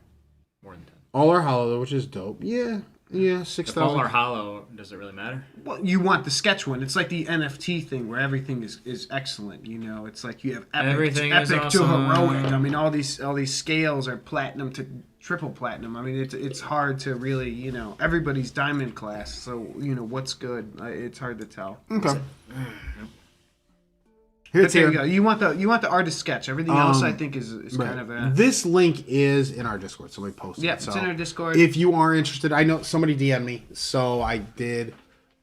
than 10. All are hollow, though, which is dope. Yeah, If all 6,000. are hollow, does it really matter? Well, you want the sketch one. It's like the NFT thing where everything is excellent. You know, it's like you have epic, Everything is to awesome. heroic. I mean, all these scales are platinum to triple platinum. I mean, it's hard to really, everybody's diamond class. So what's good? It's hard to tell. Okay. But Here's there you here. go. You want the artist sketch. Everything else, I think, is kind of a. This link is in our Discord, so we posted Yeah, it. it's So in our Discord. if you are interested, I know somebody DM'd me, so I did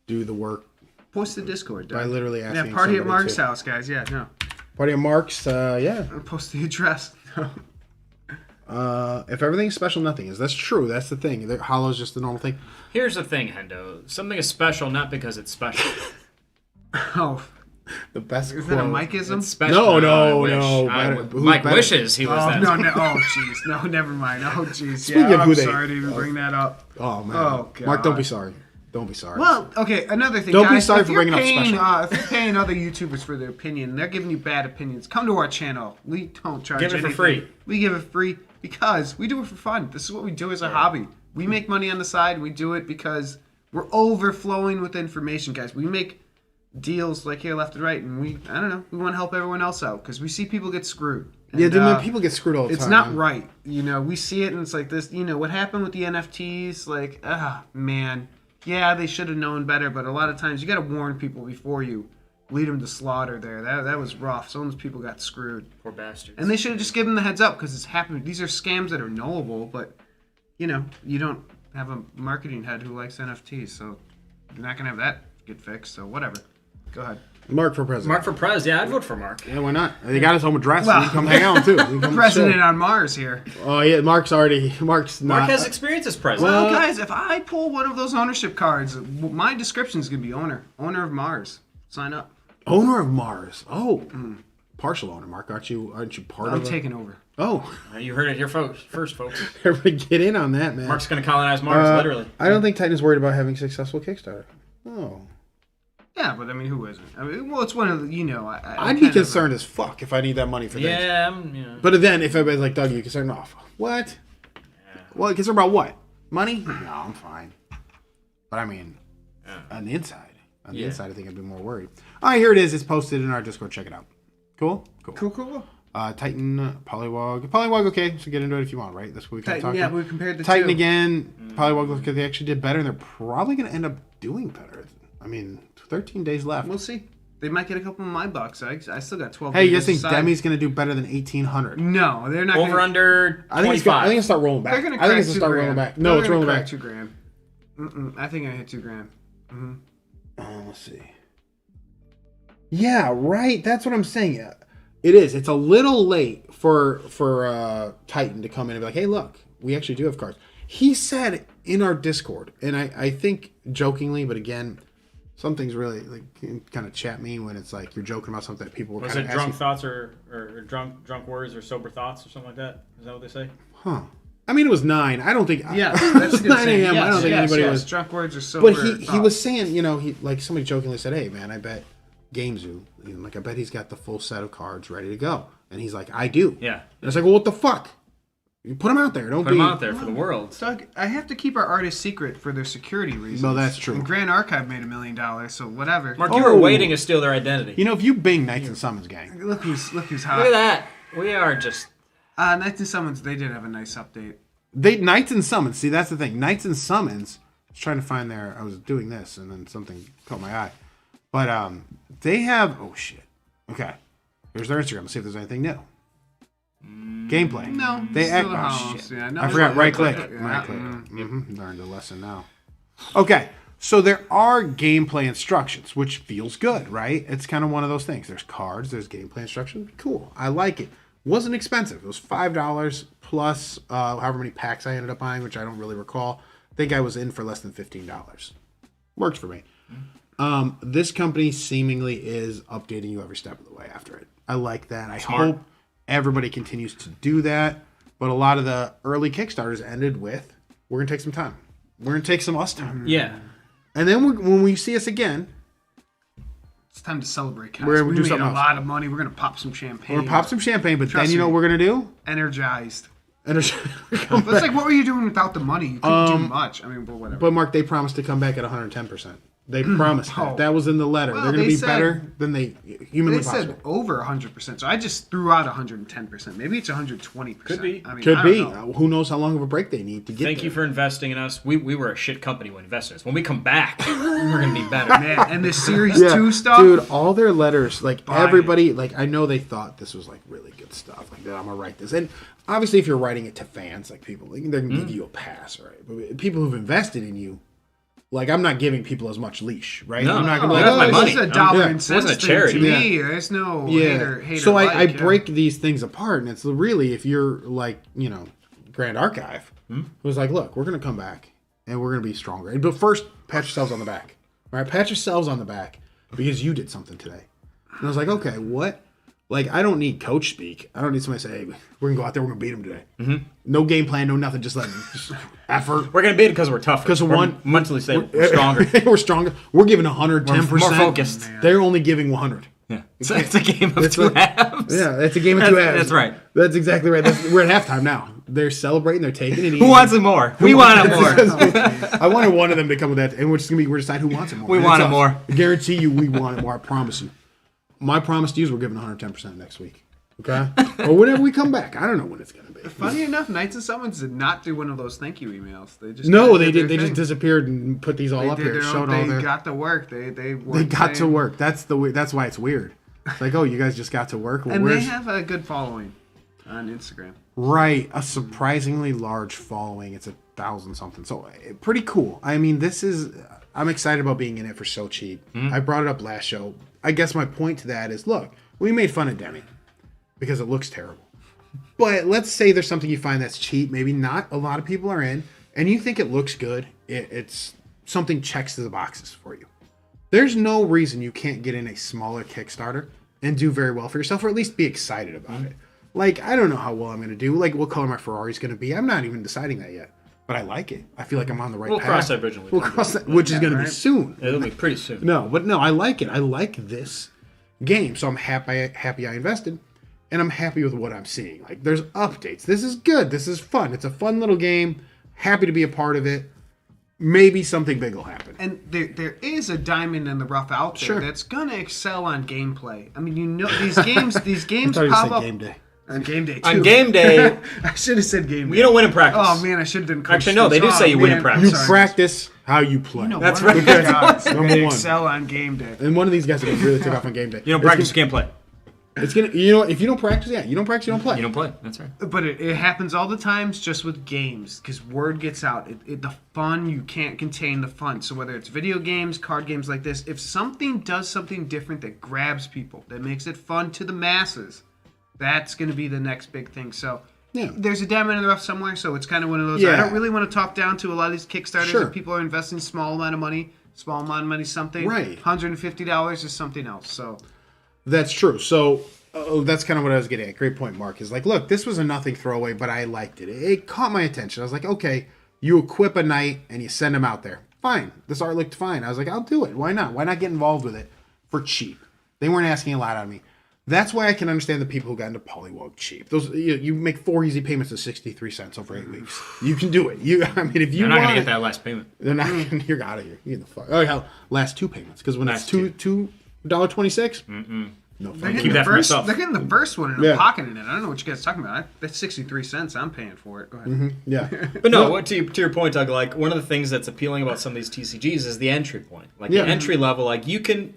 do the work. Post the Discord. Doug. By literally Yeah, asking party at somebody Mark's to- house, guys. Yeah, no. Party at Mark's, yeah. Post the address. If everything's special, nothing is. That's true. That's the thing. Hollow's just the normal thing. Here's the thing, Hendo. Something is special not because it's special. Oh, The best is quote. that a Mikeism? It's special. No, I no, wish. better- who's Mike better? wishes he was Oh that. no! Oh jeez, no, never mind. Oh jeez, Speaking yeah. of I'm who they- sorry to even bring that up. Oh, man. Oh, God. Mark, don't be sorry. Don't be sorry. Well, okay. Another thing, Don't be guys, sorry if for you're bringing up paying, special. if you're paying other YouTubers for their opinion, they're giving you bad opinions. Come to our channel. We don't charge Give it for anything. free. We give it free because we do it for fun. This is what we do as a hobby. We make money on the side. We do it because we're overflowing with information, guys. We make deals like here, left and right, and we want to help everyone else out because we see people get screwed. yeah, And, dude, man, people get screwed all the it's time. not man. right. We see it and it's like this, what happened with the NFTs, like, man. Yeah, they should have known better, but a lot of times you got to warn people before you lead them to slaughter there. That was rough. Some of those people got screwed. Poor bastards. And they should have just given them the heads up because it's happening. These are scams that are knowable, but, you don't have a marketing head who likes NFTs, so you're not going to have that get fixed, so whatever. Go ahead. Mark for president. Mark for Prez. Yeah, I'd vote for Mark. Yeah, why not? They got his home address. Well, We can come hang out too. We can come President chill. on Mars here. Oh yeah, Mark's not. Mark has experience as president. Well, guys, if I pull one of those ownership cards, my description is going to be owner of Mars. Sign up. owner of Mars. Oh, partial owner. Mark, aren't you part I'm of it? taking over. Oh, You heard it here first, folks. everybody get in on that, man. Mark's going to colonize Mars, literally. I don't think Titan is worried about having successful Kickstarter. Oh, Yeah, but I mean, who isn't? I mean, well, it's one of the, I'd be concerned as fuck if I need that money for things. Yeah, But then if everybody's like, Doug, you concerned? No, what? Well, concerned about what? Money? No, I'm fine. But I mean, on the inside. On the inside, I think I'd be more worried. All right, here it is. It's posted in our Discord. Check it out. Cool? Cool. Titan, Polywog. Polywog, okay, so get into it if you want, right? That's what we kind of Titan, talked yeah, about. we compared the Titan two. again, Polywog looks like they actually did better, and they're probably going to end up doing better. I mean, 13 days left. We'll see. They might get a couple of my bucks. I still got 12. Hey, you guys days think aside. Demi's going to do better than 1,800? No, they're not. Over gonna, under 25. I think it's going to start rolling back. They're going to I think crack it's going to start rolling back. No, it's rolling back. $2,000. I think I hit $2,000. Let's see. Yeah, right. That's what I'm saying. It is. It's a little late for Titan to come in and be like, hey, look, we actually do have cards. He said in our Discord, and I think jokingly, but again, some things really like kind of chat me when it's like you're joking about something that people were Was kind it of drunk asking. thoughts or drunk words or sober thoughts or something like that? Is that what they say? Huh. I mean, it was 9. I don't think. Yeah, it that's was a good 9 saying. a.m. I don't think anybody was. Drunk words are so. But he was saying, he like somebody jokingly said, hey, man, I bet GameZoo, I bet he's got the full set of cards ready to go. And he's like, I do. Yeah. And it's like, well, what the fuck? You put them out there. Don't Put be. them out there for the world. Doug, I have to keep our artists secret for their security reasons. No, that's true. And Grand Archive made $1 million, so whatever. Mark, you were waiting to steal their identity. You know, if you bing Knights and Summons, gang. Look who's hot. Look at that. We are just... Knights and Summons, they did have a nice update. Knights and Summons. See, that's the thing. Knights and Summons. I was trying to find their. I was doing this, and then something caught my eye. But they have. Oh shit. Okay. Here's their Instagram. Let's see if there's anything new. Gameplay. No. They act. still the Oh house. shit. Yeah, no, I forgot. Right click. Yeah. Right click. Learned a lesson now. Okay. So there are gameplay instructions, which feels good, right? It's kind of one of those things. There's cards. There's gameplay instructions. Cool. I like it. Wasn't expensive. It was $5 plus however many packs I ended up buying, which I don't really recall. I think I was in for less than $15. Worked for me. This company seemingly is updating you every step of the way after it. I like that. I hope everybody continues to do that. But a lot of the early Kickstarters ended with, we're going to take some time. We're going to take some us time. Yeah. And then when we see us again, It's time to celebrate, guys. We're gonna We do made something a else. lot of money. We're gonna pop some champagne. we're going to pop some champagne. But Trust then you know me. what we're going to do? Energized. And It's like, what were you doing without the money? You couldn't do much. I mean, but whatever. But Mark, they promised to come back at 110%. They promised that. Oh. That was in the letter. Well, They're going to they be said- better than they humanly They possible. said over 100%, so I just threw out 110%. Maybe it's 120%. Could be. I mean, Could I be. don't know. Who knows how long of a break they need to get Thank there. you for investing in us. We were a shit company when investors. When we come back, we're gonna be better. Man, and this Series 2 stuff. Dude, all their letters, like Buy everybody, like I know they thought this was like really good stuff. Like, I'm gonna write this, and obviously, if you're writing it to fans, like people, like, they're gonna give you a pass, right? But people who've invested in you, like I'm not giving people as much leash, right? No, I'm not no, gonna be like, that's my this money. is a dollar Yeah. and It wasn't cents a thing charity. to me. There's no hater So like, I yeah. break these things apart, and it's really if you're like Grand Archive, was like, look, we're gonna come back and we're gonna be stronger. But first, pat yourselves on the back, all right? Pat yourselves on the back because you did something today. And I was like, okay, what? Like, I don't need coach speak. I don't need somebody to say, hey, we're gonna go out there, we're gonna beat them today. No game plan, no nothing, just like just effort. We're gonna beat it because we're tougher. 'Cause of We're one- mentally stable. We're stronger. We're stronger. We're giving 110%. More focused. They're only giving 100. Yeah. It's a game of It's two a- halves. Yeah, it's a game of two halves. That's right. That's exactly right. We're at halftime now. They're celebrating. They're taking it easy. Who wants it more? We want it more. I wanted one of them to come with that, and we're just gonna decide who wants it more. We And want it's it us. more. I guarantee you, we want it more. I promise you. My promise to you is we're giving 110% next week. Okay, or whenever we come back. I don't know when it's gonna be. Funny enough, Knights and Summons did not do one of those thank you emails. They just No, kinda they did. their They just thing. disappeared and put these all They up did there. their Showed own, all they their. got to work. They They weren't got to saying- work. That's why it's weird. It's like, oh, you guys just got to work. Well, And they where's have a good following on Instagram. right a surprisingly large following? It's 1,000 something. So pretty cool. I mean, this is. I'm excited about being in it for so cheap. I brought it up last show. I guess my point to that is, look, we made fun of Demi because it looks terrible. But let's say there's something you find that's cheap, maybe not a lot of people are in, and you think it looks good. It's something checks the boxes for you. There's no reason you can't get in a smaller Kickstarter and do very well for yourself, or at least be excited about it. Like, I don't know how well I'm going to do. Like, what color my Ferrari's going to be. I'm not even deciding that yet. But I like it. I feel like I'm on the right We'll path. cross that bridge when we We'll come to cross it. that, which is going to be right. soon. It'll be pretty soon. No, but no, I like it. I like this game. So I'm happy I invested. And I'm happy with what I'm seeing. Like, there's updates. This is good. This is fun. It's a fun little game. Happy to be a part of it. Maybe something big will happen. And there is a diamond in the rough out there Sure. that's gonna excel on gameplay. I mean, these games I thought you pop said up game day. on game day too. On game day, I should have said game day. you don't win in practice. Oh man, I should have done. Coach Actually, no, they do Stoops. say you win in man, practice. You I'm sorry. practice how you play. You know, That's one of right. these guys are Number gonna one. excel on game day. And one of these guys are gonna really take off on game day. You don't practice, you can't play. It's gonna. You know, if you don't practice, you don't practice, you don't play. You don't play. That's right. But it happens all the times just with games because word gets out. The fun, you can't contain the fun. So whether it's video games, card games like this, if something does something different that grabs people, that makes it fun to the masses, that's going to be the next big thing. So Yeah. there's a diamond in the rough somewhere. So it's kind of one of those. Yeah. I don't really want to talk down to a lot of these Kickstarters. Sure. If people are investing small amount of money, something. Right. $150 is something else. So That's true. So that's kind of what I was getting at. Great point, Mark. Is like, look, this was a nothing throwaway, but I liked it. It caught my attention. I was like, okay, you equip a knight and you send him out there. Fine. This art looked fine. I was like, I'll do it. Why not? Why not get involved with it for cheap? They weren't asking a lot out of me. That's why I can understand the people who got into Polywog cheap. Those you make 4 easy payments of 63 cents over 8 weeks. You can do it. I mean, if you You're not want gonna it, get that last payment. they're not. You're out of here. You get the fuck. Oh hell, last 2 payments because when Last it's $2.26, No They're fucking getting, Keep the that for first, myself. they're getting the first one and Yeah. I'm pocketing it. I don't know what you guys are talking about. That's 63 cents. I'm paying for it. Go ahead. Yeah. But no, to your point, Doug, like one of the things that's appealing about some of these TCGs is the entry point. Like Yeah. the entry level, like you can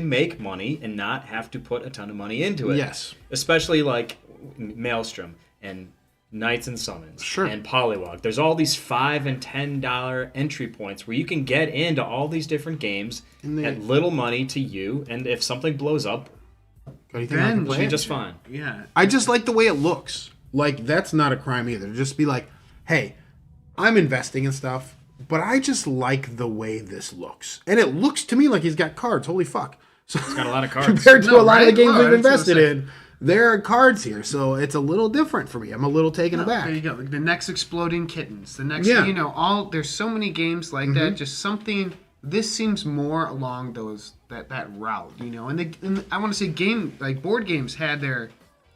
make money and not have to put a ton of money into it. Yes. Especially like Maelstrom and Knights and Summons Sure. and Polywog. There's all these $5 and $10 entry points where you can get into all these different games at little money to you, and if something blows up, Anything I can Then play? it'll be just fine. Yeah. I just like the way it looks. Like, that's not a crime either. Just be like, hey, I'm investing in stuff, but I just like the way this looks. And it looks to me like he's got cards. Holy fuck. So It's got a lot of cards. compared to No, a lot of the right? games No, we've that's what I invested said. in, there are cards here. So it's a little different for me. I'm a little taken aback. There you go. The next Exploding Kittens. The next, Yeah. you know, there's so many games like that. Just something. This seems more along that route, you know. And I want to say board games had their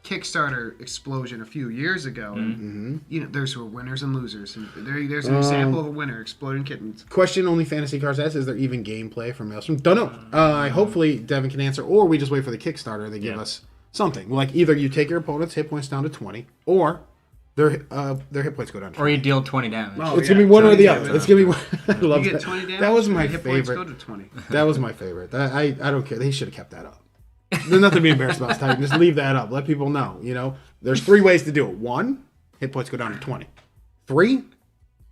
Kickstarter explosion a few years ago. And, you know, there's winners and losers. And there's an example of a winner, Exploding Kittens. Question only Fantasy Cards asks, is there even gameplay from Maelstrom? Don't know. Hopefully Devin can answer, or we just wait for the Kickstarter. They give us something. Like either you take your opponent's hit points down to 20, or their hit points go down to 20. Or you deal 20 damage. Oh, It's gonna be one or the other. damage. It's gonna be. I You love get that. 20 damage. That was my hit points favorite. go to 20. That was my favorite. I don't care. They should have kept that up. There's nothing to be embarrassed about. Titan. Just leave that up. Let people know. You know, there's 3 ways to do it. 1, hit points go down to 20. 3,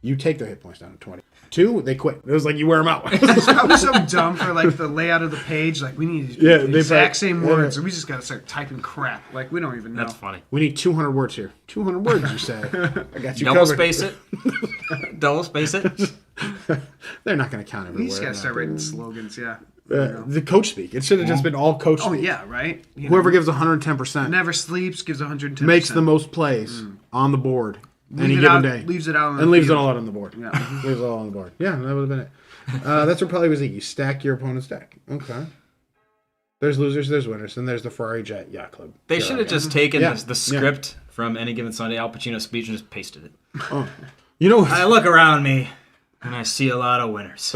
you take their hit points down to 20. 2, they quit. It was like you wear them out. That was so dumb for like the layout of the page. Like we need Yeah, the they exact probably- same yeah. words. So we just gotta start typing crap. Like we don't even know. That's funny. We need 200 words here. 200 words, you say. I got you Double covered. space it. Double space it. They're not going to count everywhere. We just gotta start no. writing slogans. Yeah. The coach speak. It should have just been all coach Oh speak. yeah, right. You know, Whoever gives 110% never sleeps gives 110. makes the most plays on the board any given day. Leaves it out on and the leaves it field. all out on the board. Yeah. Leaves it all on the board. Yeah, that would have been it. That's what probably was it. You stack your opponent's deck. Okay. There's losers, there's winners, and there's the Ferrari Jet Yacht Club. They Here should I have go. just taken Yeah. the script from Any Given Sunday, Al Pacino's speech, and just pasted it. Oh. You know what? I look around me, and I see a lot of winners.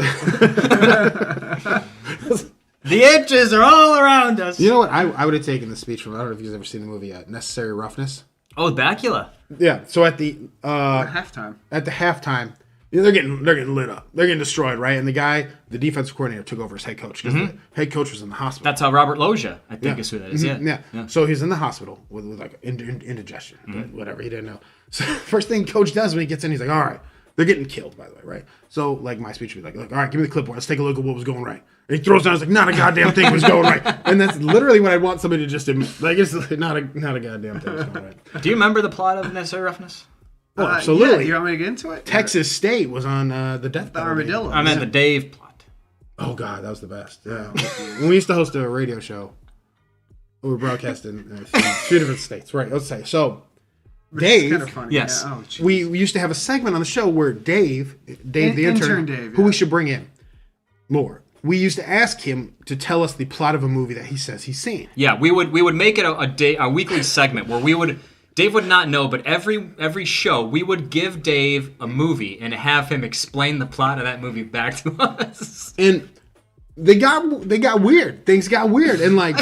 The edges are all around us. You know what? I would have taken the speech from. I don't know if you've ever seen the movie Necessary Roughness. Oh, Bacula. Yeah. So at the Halftime. halftime, you know, they're getting lit up. They're getting destroyed, right? And the defensive coordinator took over as head coach because the head coach was in the hospital. That's how Robert Loggia, I think, is who that is. Yeah. Yeah. So he's in the hospital with like indigestion, but whatever. He didn't know. So first thing coach does when he gets in, he's like, all right, they're getting killed, by the way, right? So like my speech would be like, all right, give me the clipboard. Let's take a look at what was going right. And he throws down, he's like, not a goddamn thing was going right. And that's literally what I'd want somebody to just admit. Like, it's not a goddamn thing was going right. Do you remember the plot of Necessary Roughness? Oh, Yeah, absolutely. you want me to get into it? Texas State was on the death The penalty. armadillo. I meant the Dave plot. Oh god, that was the best. Yeah, when we used to host a radio show, we were broadcasting in a few different states. Right, let's say so. Dave, Kind of funny. Yes. Yeah. Oh, geez. we used to have a segment on the show where Dave the intern, Intern Dave, who yeah. we should bring in more. We used to ask him to tell us the plot of a movie that he says he's seen. Yeah, we would make it a weekly segment where Dave would not know, but every show we would give Dave a movie and have him explain the plot of that movie back to us. And they got weird. Things got weird. And like,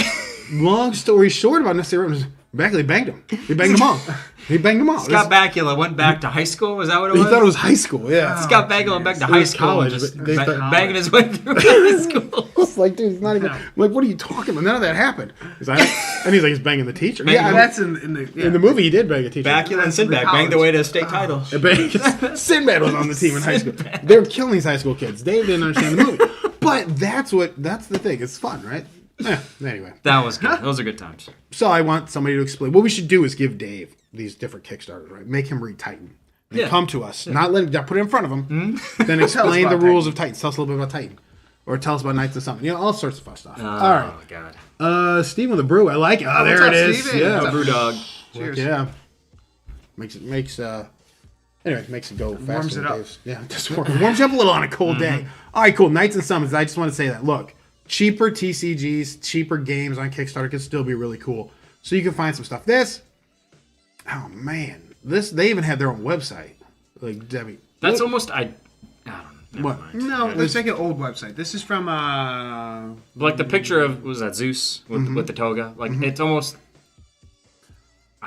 long story short about Necessary Roughness, they banged him. He banged them all. He banged them all. Scott Bakula went back to high school. Was that what it He was? thought it was high school. Yeah. Scott Bakula went back to It high was school, college, and just but they thought- banging his way through high school. It's like, dude, it's not even. I'm like, what are you talking about? None of that happened. He's like, and he's like, he's banging the teacher. Yeah, I mean, That's in the in the movie, he did bang a teacher. Bakula and Sinbad banged their way to a state title. Sinbad was on the team in high school. They were killing these high school kids. Dave didn't understand the movie, but that's the thing. It's fun, right? Yeah. Anyway, That was good. Those are good times. so I want somebody to explain. What we should do is give Dave these different Kickstarters, right? Make him read Titan. And Yeah. come to us. Not put it in front of him. Then explain the about rules of Titan. Tell us a little bit about Titan. Or tell us about Knights of something. You know, all sorts of fun stuff. all right. Oh God. Steve with the brew. I like it. Oh, there what's it up, is. Steve? Yeah. What's up? Brewdog. Cheers. Yeah. Makes it go faster. Warms it than up. Dave's. Yeah, just warms you up a little on a cold day. All right, cool. Knights and Summons. I just want to say that. Look, cheaper TCGs, cheaper games on Kickstarter can still be really cool. So you can find some stuff. Oh man, they even have their own website. Like Debbie, That's almost I don't know. What? No, let's check an old website. This is from Like the picture of was that Zeus with the toga? Like it's almost.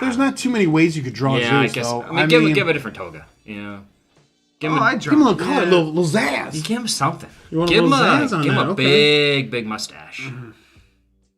There's not too many ways you could draw Yeah, I Zeus, guess. though. I mean, give a different toga. You know. Give him, I Give him a little color, yeah. little zazz. you give him something. You want a give him little a, zazz on give him that, a okay. big mustache.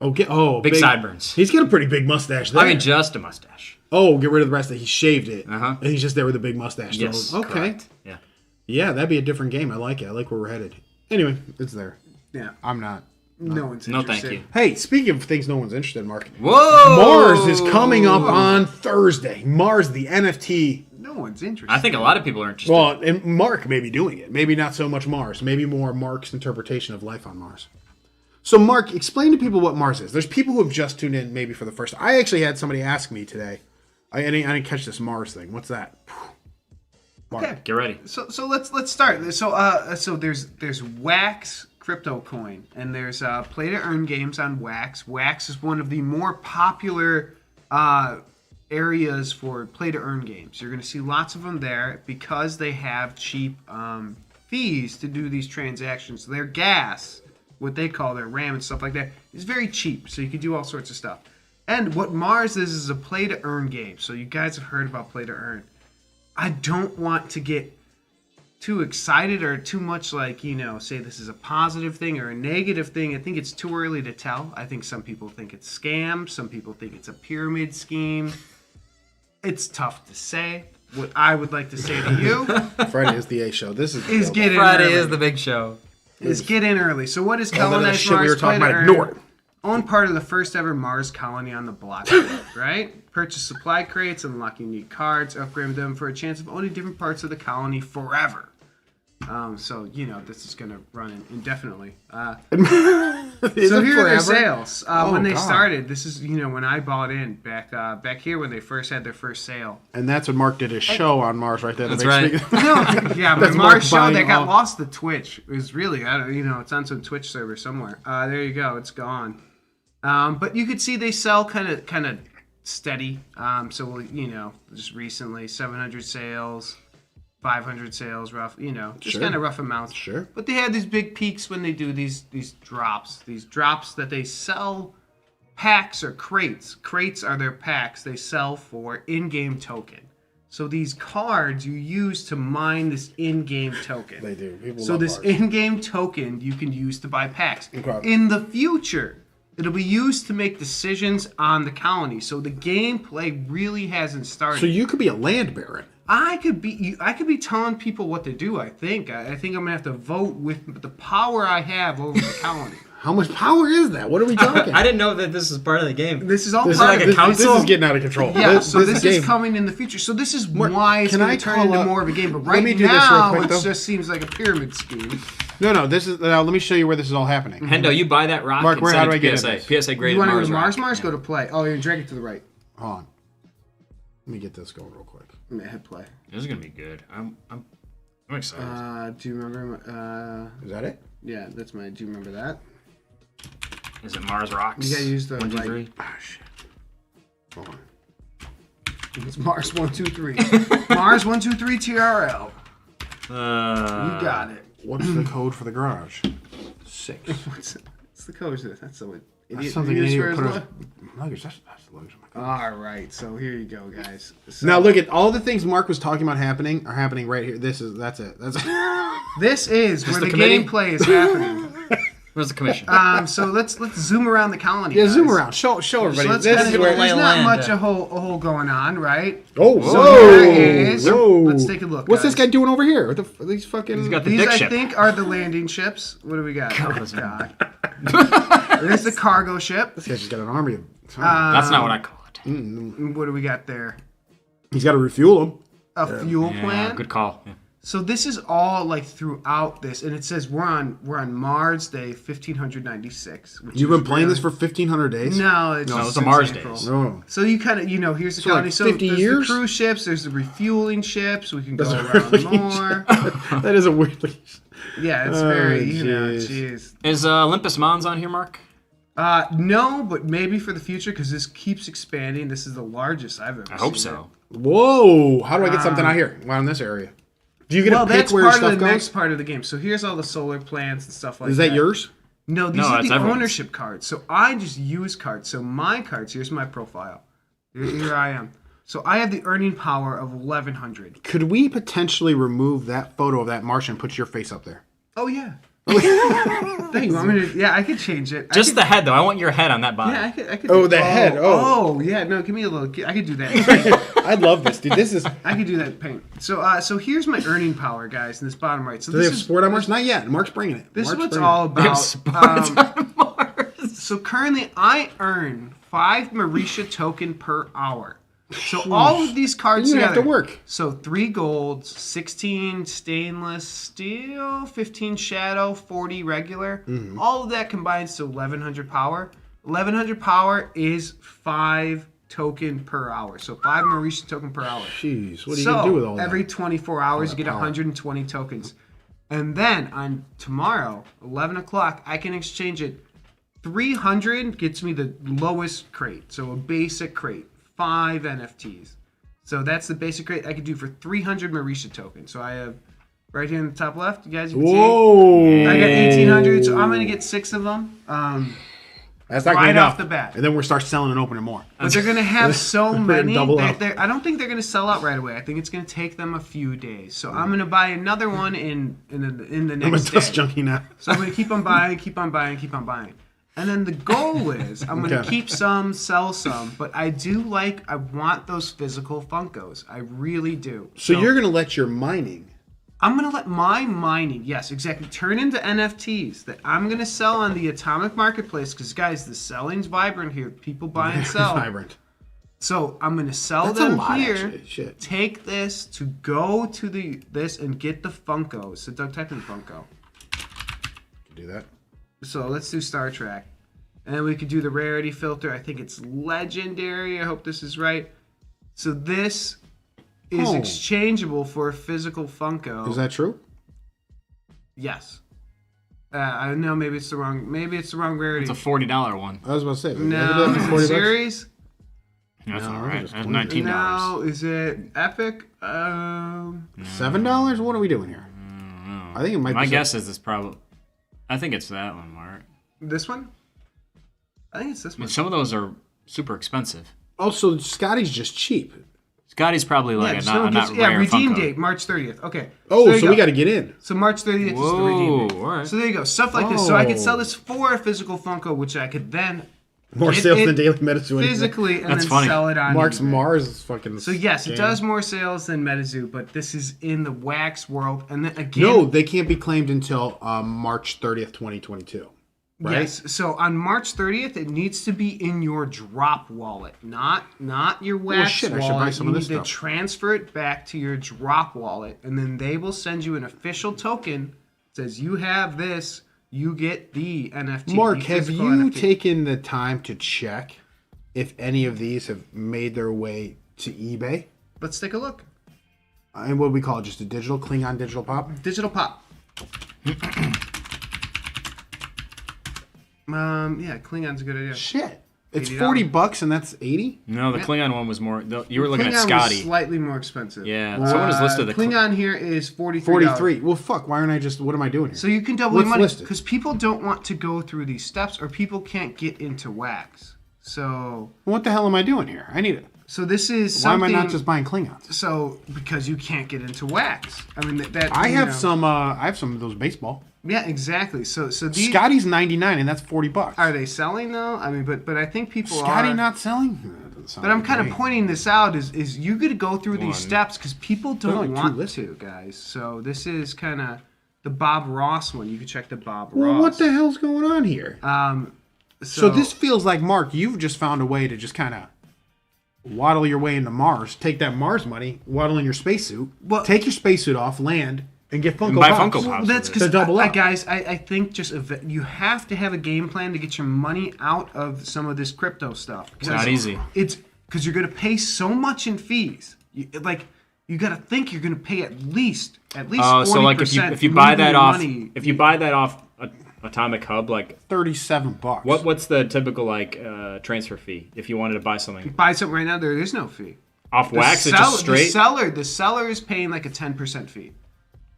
Big Sideburns. He's got a pretty big mustache there. I mean, just a mustache. Oh, get rid of the rest of it. He shaved it. Uh-huh. And he's just there with a big mustache. So, Yes. okay. Correct. Yeah. Yeah, that'd be a different game. I like it. I like where we're headed. Anyway, it's there. Yeah. I'm not. No one's No, interested. thank you. Hey, speaking of things no one's interested in, Mark. Whoa! Mars is coming up on Thursday. Mars, the NFT. No one's interested. I think a lot of people are interested. Well, and Mark may be doing it. Maybe not so much Mars. Maybe more Mark's interpretation of life on Mars. So, Mark, explain to people what Mars is. There's people who have just tuned in maybe for the first time. I actually had somebody ask me today. I didn't catch this Mars thing. What's that? Mark. Okay. Get ready. So let's start. So there's Wax crypto coin, and there's play to earn games on Wax. Wax is one of the more popular areas for play to earn games. You're going to see lots of them there because they have cheap fees to do these transactions. Their gas, what they call their RAM and stuff like that, is very cheap. So you can do all sorts of stuff. And what Mars is a play to earn game. So you guys have heard about play to earn. I don't want to get too excited or too much like, say this is a positive thing or a negative thing. I think it's too early to tell. I think some people think it's scam. Some people think it's a pyramid scheme. It's tough to say. What I would like to say to you Friday is the A show. This is get in Friday early. is the big show. Get in early. So what is All that colonized shit we Mars were talking play to about, earn? ignore it. Own part of the first ever Mars colony on the blockchain, right? Purchase supply crates, unlock unique cards, upgrade them for a chance of owning different parts of the colony forever. So this is going to run indefinitely. So here are their sales. When they started, this is when I bought in back here when they first had their first sale. And that's when Mark did his show on Mars right there. That's right. Yeah, my That's Mars Mark show buying that got all- lost to Twitch. It was really, it's on some Twitch server somewhere. There you go, it's gone. But you could see they sell kind of steady. So just recently 700 sales, 500 sales, rough. Just Sure. kind of rough amounts. Sure. But they had these big peaks when they do these drops. These drops that they sell packs or crates. Crates are their packs they sell for in-game token. So these cards you use to mine this in-game token. They do. People So love this Mars. in-game token you can use to buy packs. Incredible. In the future, it'll be used to make decisions on the colony. So the gameplay really hasn't started. So you could be a land baron. I could be telling people what to do. I think I'm gonna have to vote with the power I have over the colony. How much power is that? What are we talking? I didn't know that this is part of the game. This is all This is part like of a it. council? This is getting out of control. Yeah, so this is game. coming in the future. So this is why it's can going I to turn call into up- more of a game. But let right me do this real now, quick, it though. just seems like a pyramid scheme. No. This is. Let me show you where this is all happening. Hendo, you buy that rock Mark, and how send do I it get to in PSA. this? PSA graded You want to go Mars to Mars? rock. Mars, go to play. Oh, you're drag it to the right. Hold on. Let me get this going real quick. I'm gonna hit play. This is gonna be good. I'm excited. Do you remember? Is that it? Yeah, that's my. Do you remember that? Is it Mars rocks? You gotta use the 1, 2, like- 3. Ah, shit. Hold on. It's Mars 123. Mars 123 TRL. You got it. What's the code for the garage? 6. What's the code? That's so That's something you need to put a luggage. That's the luggage. Oh my God. All right, so here you go, guys. So, Now look at all the things Mark was talking about are happening right here. That's it. That's this is where the the committee? gameplay is happening. Where's the commission? So let's zoom around the colony. yeah. guys. Zoom around. Show everybody. So let's This kind is of where. lay there's of not land. much a whole going on, right? Oh, So whoa, here it is. whoa. Let's take a look. What's this guys. guy doing over here? What the, these fucking. He's got the These dick I ship. think are the landing ships. What do we got? God, Oh, that's God. There's the cargo ship. This guy's just got an army of. That's not what I call it. What do we got there? He's got to refuel them. A fuel Yeah, plant. good call. Yeah. So this is all like throughout this, and it says we're on Mars Day 1596. Which You've is been playing really- this for 1,500 days. No, it's No, just it's a since Mars April. days. Oh. So you kind of, here's the So, like, colony. So 50 there's years? the cruise ships, there's the refueling ships. We can go That's around really- more. That is a weird. Yeah, it's Oh, very, jeez. jeez. Is Olympus Mons on here, Mark? No, but maybe for the future because this keeps expanding. This is the largest I've ever seen. I hope so. Whoa! How do I get something out here? Wow, in this area. Do you get to pick that's where part stuff of the goes? next part of the game. So here's all the solar plants and stuff like that. Is that yours? No, these No, are it's the everyone's. ownership cards. So I just use cards. So my cards, here's my profile. Here I am. So I have the earning power of 1100. Could we potentially remove that photo of that Martian and put your face up there? Oh, yeah. You want me to, yeah, I could change it. Just the head, though. I want your head on that bottom. Yeah, I could. Oh, the head. Oh. yeah. No, give me a little. I could do that. I love this, dude. This is. I could do that paint. So here's my earning power, guys, in this bottom right. So Do they this have is sport on Mars? Not yet. Mark's bringing it. this is Mark's what's bringing all it. They have about. sports on Mars. So currently, I earn 5 Marisha token per hour. So all of these cards You're gonna together. have to work. So 3 golds, 16 stainless steel, 15 shadow, 40 regular. Mm-hmm. All of that combines to 1100 power. 1100 power is 5 token per hour. So 5 Marisha token per hour. Jeez, what are you gonna do with all that? Every 24 hours, you get power. 120 tokens. And then on tomorrow, 11 o'clock, I can exchange it. 300 gets me the lowest crate. So a basic crate. 5 NFTs. So that's the basic crate I could do for 300 Marisha tokens. So I have right here in the top left, you guys can Whoa! see. I got 1,800, so I'm going to get 6 of them. That's not right good enough. off the bat. And then we'll start selling and opening more. But they're going to have so gonna many. double up. I don't think they're going to sell out right away. I think it's going to take them a few days. So I'm going to buy another one in the I'm a next dust day. junkie now. So I'm going to keep on buying, keep on buying, keep on buying. And then the goal is I'm going to Okay. keep some, sell some, but I want those physical Funkos. I really do. So you're gonna let your mining. I'm going to let my mining, yes, exactly, turn into NFTs that I'm going to sell on the Atomic Marketplace because, guys, the selling's vibrant here. People buy and sell. Vibrant. So I'm going to sell That's a them lot, here. actually. Shit. Take this to go to this and get the Funkos. So Doug, type in Funko. Do that. So let's do Star Trek. And then we could do the rarity filter. I think it's legendary. I hope this is right. So this is Oh. exchangeable for a physical Funko. Is that true? Yes. I know maybe it's the wrong rarity. It's a $40 one. I was about to say. No, is it series? That's No, all right. it's That's $20. $19. No, is it epic? $7? What are we doing here? I think it might My be. guess is this probably. I think it's that one, Mark. This one? I think it's this I mean, one. some of those are super expensive. Also, Scotty's just cheap. Scotty's probably like just a no not, gifts- not rare redeem Funko. date, March 30th. Okay. Oh, there you so we got to get in. So March 30th is the redeem date. Whoa, all right. So there you go. Stuff like this. So I could sell Oh. this for a physical Funko, which I could then More get sales it than Daily MetaZoo. physically and That's then funny. sell it on Mark's eBay. Mars is fucking. So yes, it scam. does more sales than MetaZoo, but this is in the wax world. And then again, No, they can't be claimed until March 30th, 2022. Right? yes. So on March 30th, it needs to be in your drop wallet, not your wax shit, I wallet. should buy some you of this need stuff. to transfer it back to your drop wallet, and then they will send you an official token that says you have this. You get the NFT. Mark, the have physical you NFT. taken the time to check if any of these have made their way to eBay? Let's take a look. And what do we call it? Just a digital Klingon digital pop? Digital pop. Yeah, Klingon's a good idea. Shit. It's $80. $40 and that's 80? No, the Klingon one was more. You were looking Klingon at Scotty. was slightly more expensive. Yeah, someone has listed the Klingon here is $43. 43. Well, fuck. Why aren't I just. What am I doing here? So you can double What's your money listed? because people don't want to go through these steps, or people can't get into wax. So What the hell am I doing here? I need it. So this is Why am something. I not just buying Klingons? So because you can't get into wax. I mean that. I you have know. some. I have some of those baseball. Yeah, exactly. So these Scotty's 99 and that's $40. are they selling though? I mean, but I think people Scotty are. not selling? That doesn't sound But I'm like kind of me. pointing this out is you got to go through these steps because people only don't two want listed. to, guys. So this is kind of the Bob Ross one. You can check the Bob Well, Ross. what the hell's going on here? So So this feels like, Mark, you've just found a way to just kind of waddle your way into Mars. Take that Mars money, waddle in your spacesuit, Well- take your spacesuit off, land, and get Funko buy Pops. Funko Pops. That's To because double up. guys, I think just you have to have a game plan to get your money out of some of this crypto stuff. It's not easy. It's because you're going to pay so much in fees. You got to think you're going to pay at least 40%. So like if you buy that off, money. if you buy that off Atomic Hub, like $37. what's the typical like transfer fee if you wanted to buy something buy something right now, there is no fee. off wax? It's just straight. The seller is paying like a 10% fee.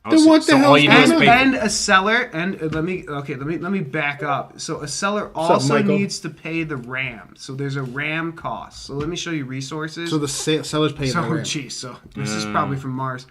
Then what the hell? all you do is pay for- And a seller, and let me back up. So a seller also Michael? needs to pay the RAM. So there's a RAM cost. So let me show you resources. So the sellers pay the RAM. Geez, so this is probably from Mars.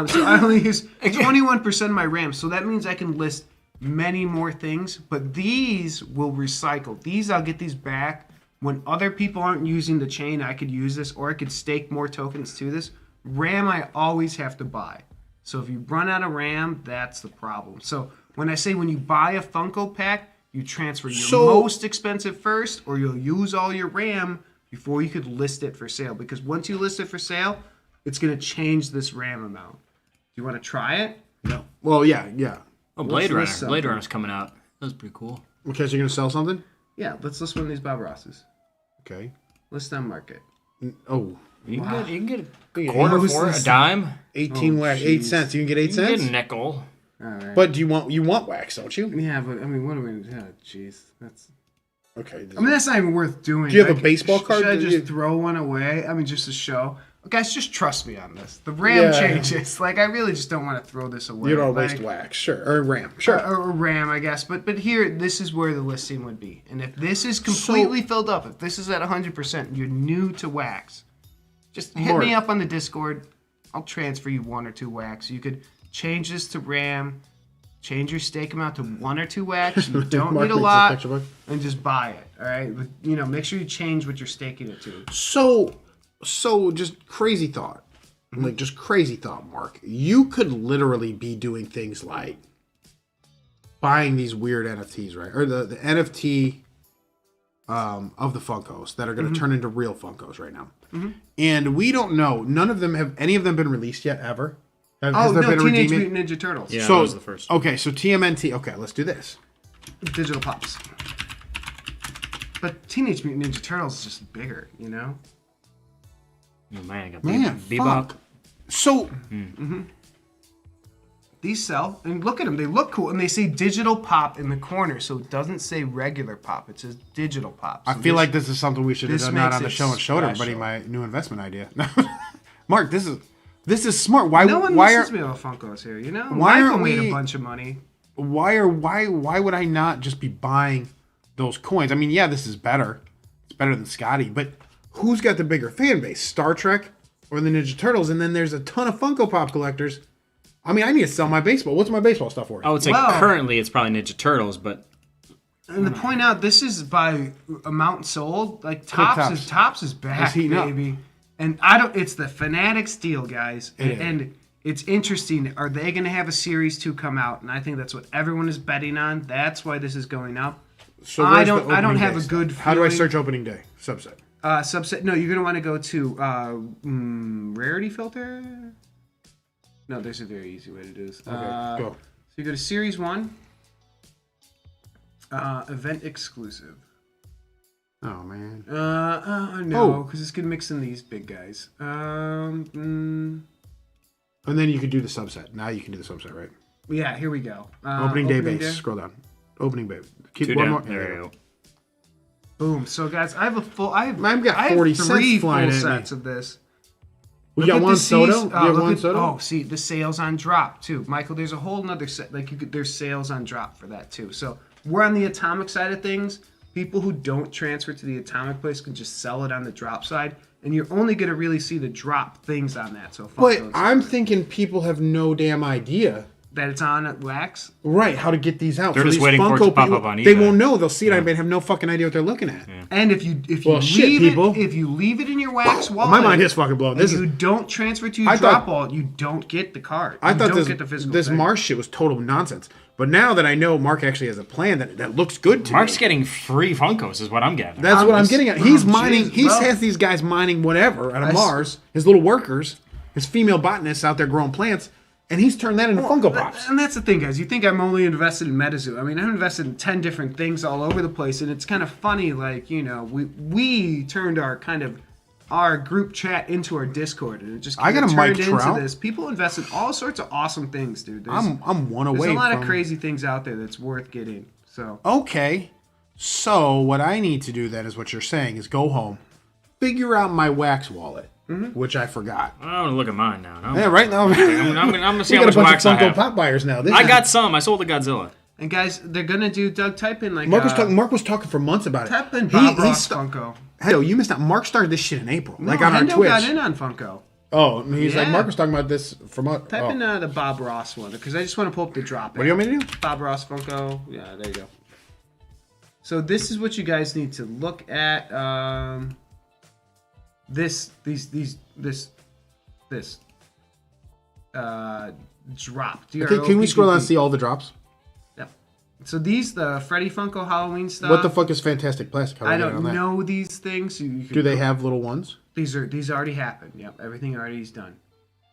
So I only use 21% of my RAM. So that means I can list many more things, but these will recycle. These, I'll get these back. When other people aren't using the chain, I could use this, or I could stake more tokens to this. RAM, I always have to buy. So if you run out of RAM, that's the problem. So when I say when you buy a Funko pack, you transfer your most expensive first, or you'll use all your RAM before you could list it for sale. Because once you list it for sale, it's going to change this RAM amount. Do you want to try it? No. Well, yeah. Oh, Blade Runner. list Blade something. Runner's coming out. That's pretty cool. Because you're gonna sell something. Yeah, let's list one of these Bob Rosses. Okay. List on market. Oh. You can get a Yeah, quarter who's for it, this? a dime. 18 wax, 8 cents. You can get 8 You cents. can get a nickel. All right. But do you want wax, don't you? Yeah, but I mean, what are we going to do? Jeez. That's. Okay. I mean, that's not even worth doing. Do you have a baseball card Should I that just you- throw one away? I mean, just to show. Guys, just trust me on this. The RAM changes. Like, I really just don't want to throw this away. You don't like, waste wax, sure, or RAM, sure. Or RAM, I guess. But here, this is where the listing would be. And if this is completely filled up, if this is at 100%, you're new to wax, just hit me up on the Discord. I'll transfer you 1 or 2 wax. You could change this to RAM, change your stake amount to 1 or 2 wax. You don't Mark need a makes lot, picture book. and just buy it. All right, but, make sure you change what you're staking it to. So just crazy thought. Like, just crazy thought, Mark. You could literally be doing things like buying these weird NFTs, right? Or the NFT of the Funkos that are going to turn into real Funkos right now. And we don't know. None of them have, any of them been released yet, ever? Has there been a Teenage redeeming? Mutant Ninja Turtles. Yeah, So, that was the first. okay, so TMNT. Okay, let's do this. Digital Pops. But Teenage Mutant Ninja Turtles is just bigger, Oh, man, I got Man, Bebop. fuck. So, These sell, and look at them. They look cool, and they say Digital Pop in the corner, so it doesn't say regular pop. It says Digital Pop. So I feel like this is something we should have this done not makes on the it show and showed everybody special. my new investment idea. Mark, this is smart. Why no one why listens are to me about Funkos here. why Michael aren't made we- a bunch of money. why would I not just be buying those coins? I mean, yeah, this is better. It's better than Scotty, but who's got the bigger fan base? Star Trek or the Ninja Turtles? And then there's a ton of Funko Pop collectors. I mean, I need to sell my baseball. What's my baseball stuff worth? I would say Well- currently it's probably Ninja Turtles, but And to point out, this is by amount sold. Like Tops is back, heating up. baby. And it's the Fanatics deal, guys. And it's interesting. Are they going to have a Series 2 come out? And I think that's what everyone is betting on. That's why this is going up. So I where's the don't opening have day a stuff? good How do I feeling. search opening day? Subset. Subset. No, you're going to want to go to rarity filter. No, there's a very easy way to do this. Okay, go. So you go to Series 1, event exclusive. Oh man. No, because it's gonna mix in these big guys. And then you can do the subset. Now you can do the subset, right? Yeah, here we go. Opening day base. Scroll down. Opening day. Keep 2 one down. more. There you go. Boom. So guys, I've I've got I have 40 cents 3 flying full at me. sets of this. We Look got at one the Soto. C's- Do you have look one at- Soto? Oh, see the sales on drop too, Michael. There's a whole nother set. There's sales on drop for that too. So we're on the atomic side of things. People who don't transfer to the atomic place can just sell it on the drop side, and you're only gonna really see the drop things on that. So But I'm thinking people have no damn idea, that it's on at wax. right, how to get these out. They're just these waiting for it to Funko pop people, up on They eBay. won't know. They'll see it on eBay and have no fucking idea what they're looking at. And if you Well, shit, leave people. it, if you leave it in your wax wallet, My mind is fucking blown. and This you is. don't transfer to your I drop thought- wallet, you don't get the card. I You thought don't get the physical this thing. Mars shit was total nonsense. But now that I know Mark actually has a plan that looks good to Mark's me, getting free Funkos, is what I'm getting. that's what I'm this- getting at. oh, He's mining. jeez, He well- has these guys mining whatever out of Mars. His little workers, his female botanists out there growing plants, and he's turned that into Funko Pops. And that's the thing, guys. You think I'm only invested in MetaZoo. I mean, I'm invested in 10 different things all over the place, and it's kind of funny, like, we turned our group chat into our Discord, and it just I got a turned Mike into Trout. this. People invest in all sorts of awesome things, dude. I'm one away. There's a lot from... of crazy things out there that's worth getting. So Okay, so what I need to do then is what you're saying is go home, figure out my wax wallet, which I forgot. I want to look at mine now. No. Yeah, right now. I'm gonna see We how got a much bunch wax I of Funko have. Pop buyers now. This I is- got some. I sold the Godzilla. And guys, they're gonna do Doug type in like Mark was talking for months about it. type in Bob Ross sta- Funko. Hell, you missed out. Mark started this shit in April, like No, on our Hendo Twitch. got in on Funko. Oh, he's like Yeah. Mark was talking about this for months. Type Oh. in the Bob Ross one because I just want to pull up the drop. What do you want me to do? Bob Ross Funko. Yeah, there you go. So this is what you guys need to look at. This drop. Okay, can we scroll down and see all the drops? Yep. So these, the Freddy Funko Halloween stuff. What the fuck is Fantastic Plastic? How do I we get don't on that? know these things. You can Do they have little ones? These already happened. Yep, everything already is done.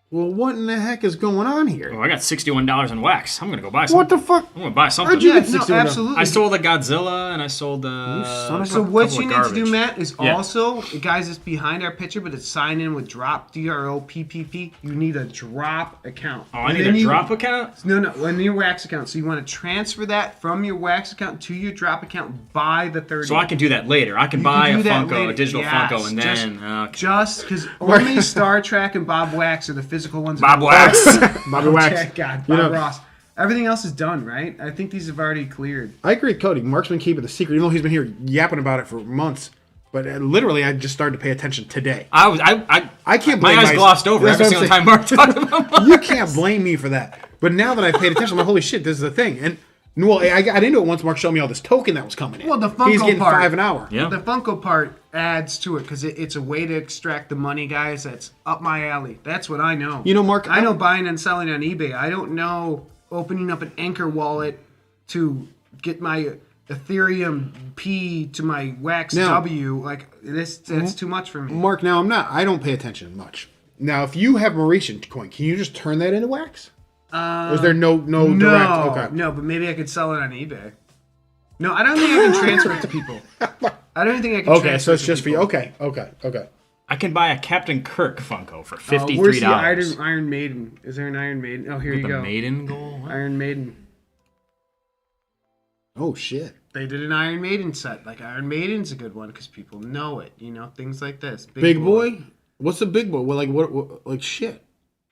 Well, what in the heck is going on here? Oh, I got $61 in wax. I'm gonna go buy something. What the fuck? I'm gonna buy something. Where'd you Yeah, get no, 61? absolutely. I sold the Godzilla and I sold the. son of a- So what couple you of need to do, garbage. Matt, is Yeah. also, guys, it's behind our picture, but it's sign in with drop, DROPPP. You need a drop account. Oh, I And need then a you- drop account. No, in your wax account. So you want to transfer that from your wax account to your drop account by the 30th. So I can do that later. I can You buy can a do that Funko, later. a digital Yes, Funko, and just- then okay. Just because only Star Trek and Bob Wax are the physical ones. Bob Wax. Bobby Wax. Oh, God, You Bob know- Ross. Everything else is done, right? I think these have already cleared. I agree with Cody. Mark's been keeping the secret, even though he's been here yapping about it for months. But literally, I just started to pay attention today. I can't My blame eyes my- glossed over That's every what I'm single time Mark talked about. You can't blame me for that. But now that I've paid attention, I'm like, holy shit, this is a thing. And well, I got into it once. Mark showed me all this token that was coming in. Well, the Funko he's getting part. 5 an hour. Yeah. The Funko part adds to it because it's a way to extract the money, guys. That's up my alley. That's what I know. You know, Mark, I know buying and selling on eBay. I don't know opening up an Anchor wallet to get my Ethereum P to my Wax Now- W. Like that's too much for me. Mark, now I don't pay attention much. Now, if you have Mauritian coin, can you just turn that into wax? Or is there no direct? Okay. No, but maybe I could sell it on eBay. No, I don't think I can transfer it to people. I don't think I can. Okay, transfer so it it's to just for you. people. Okay. I can buy a Captain Kirk Funko for Where's $53. the Iron Maiden? Is there an Iron Maiden? Oh, here you the go. Maiden goal. What? Iron Maiden. Oh shit. They did an Iron Maiden set. Like Iron Maiden's a good one because people know it. You know, things like this. Big boy? What's the big boy? Well, like what like shit.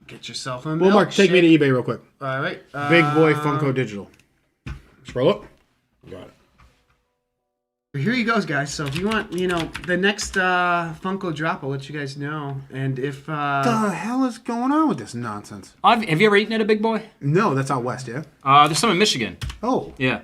Get yourself a Well, Mark, take me to eBay real quick. All right. Big boy Funko Digital. Scroll up. Got it. Here you goes, guys. So if you want, the next Funko drop, I'll let you guys know. And if The hell is going on with this nonsense? Have you ever eaten at a Big Boy? No, that's out west, yeah. There's some in Michigan. Oh, Yeah.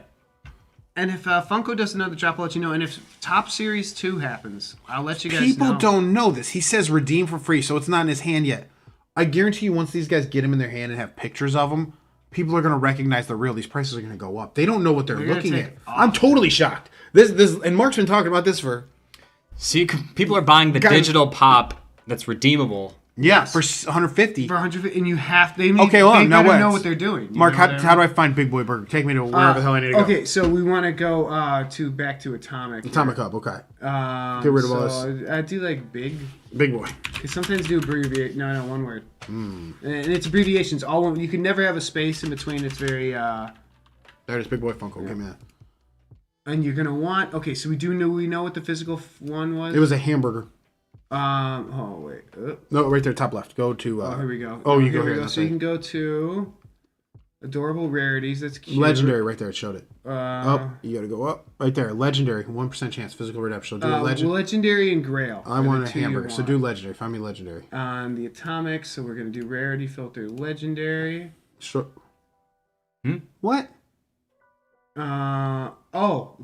and if Funko does another drop, I'll let you know. And if Top Series 2 happens, I'll let you guys know. people don't know this. He says redeem for free, so it's not in his hand yet. I guarantee you, once these guys get them in their hand and have pictures of them, people are going to recognize they're real. These prices are going to go up. They don't know what they're gonna looking take at. off. I'm totally shocked. This, and Mark's been talking about this for People are buying the Guys- digital pop that's redeemable. for 150. For 150, and you have they need, Okay, hold on. they Now gotta what? know what they're doing. you Mark, know what I how do mean? I find Big Boy Burger? Take me to wherever the hell I need to go. Okay, so we want to go back to Atomic. here. Atomic Hub. Okay. Get rid of all this. I do like big. Big Boy. They sometimes do abbreviate. No, one word. And it's abbreviations. All one. You can never have a space in between. It's very. There it is. Big Boy Funko. Give me that. And you're gonna want. Okay, so we know what the physical one was. It was a hamburger. Oh wait. No, right there, top left. Go to. Oh, here we go. Oh, you go we here. go. that's So you it. can go to adorable rarities. That's cute. Legendary, right there. It showed it. Up. You got to go up. Right there. Legendary. 1% chance. Physical redemption. So do a legend. Legendary and Grail. I are the want a two you hamburger. So want. do legendary. Find me legendary. On the Atomic, so we're gonna do rarity filter legendary. Sure. What?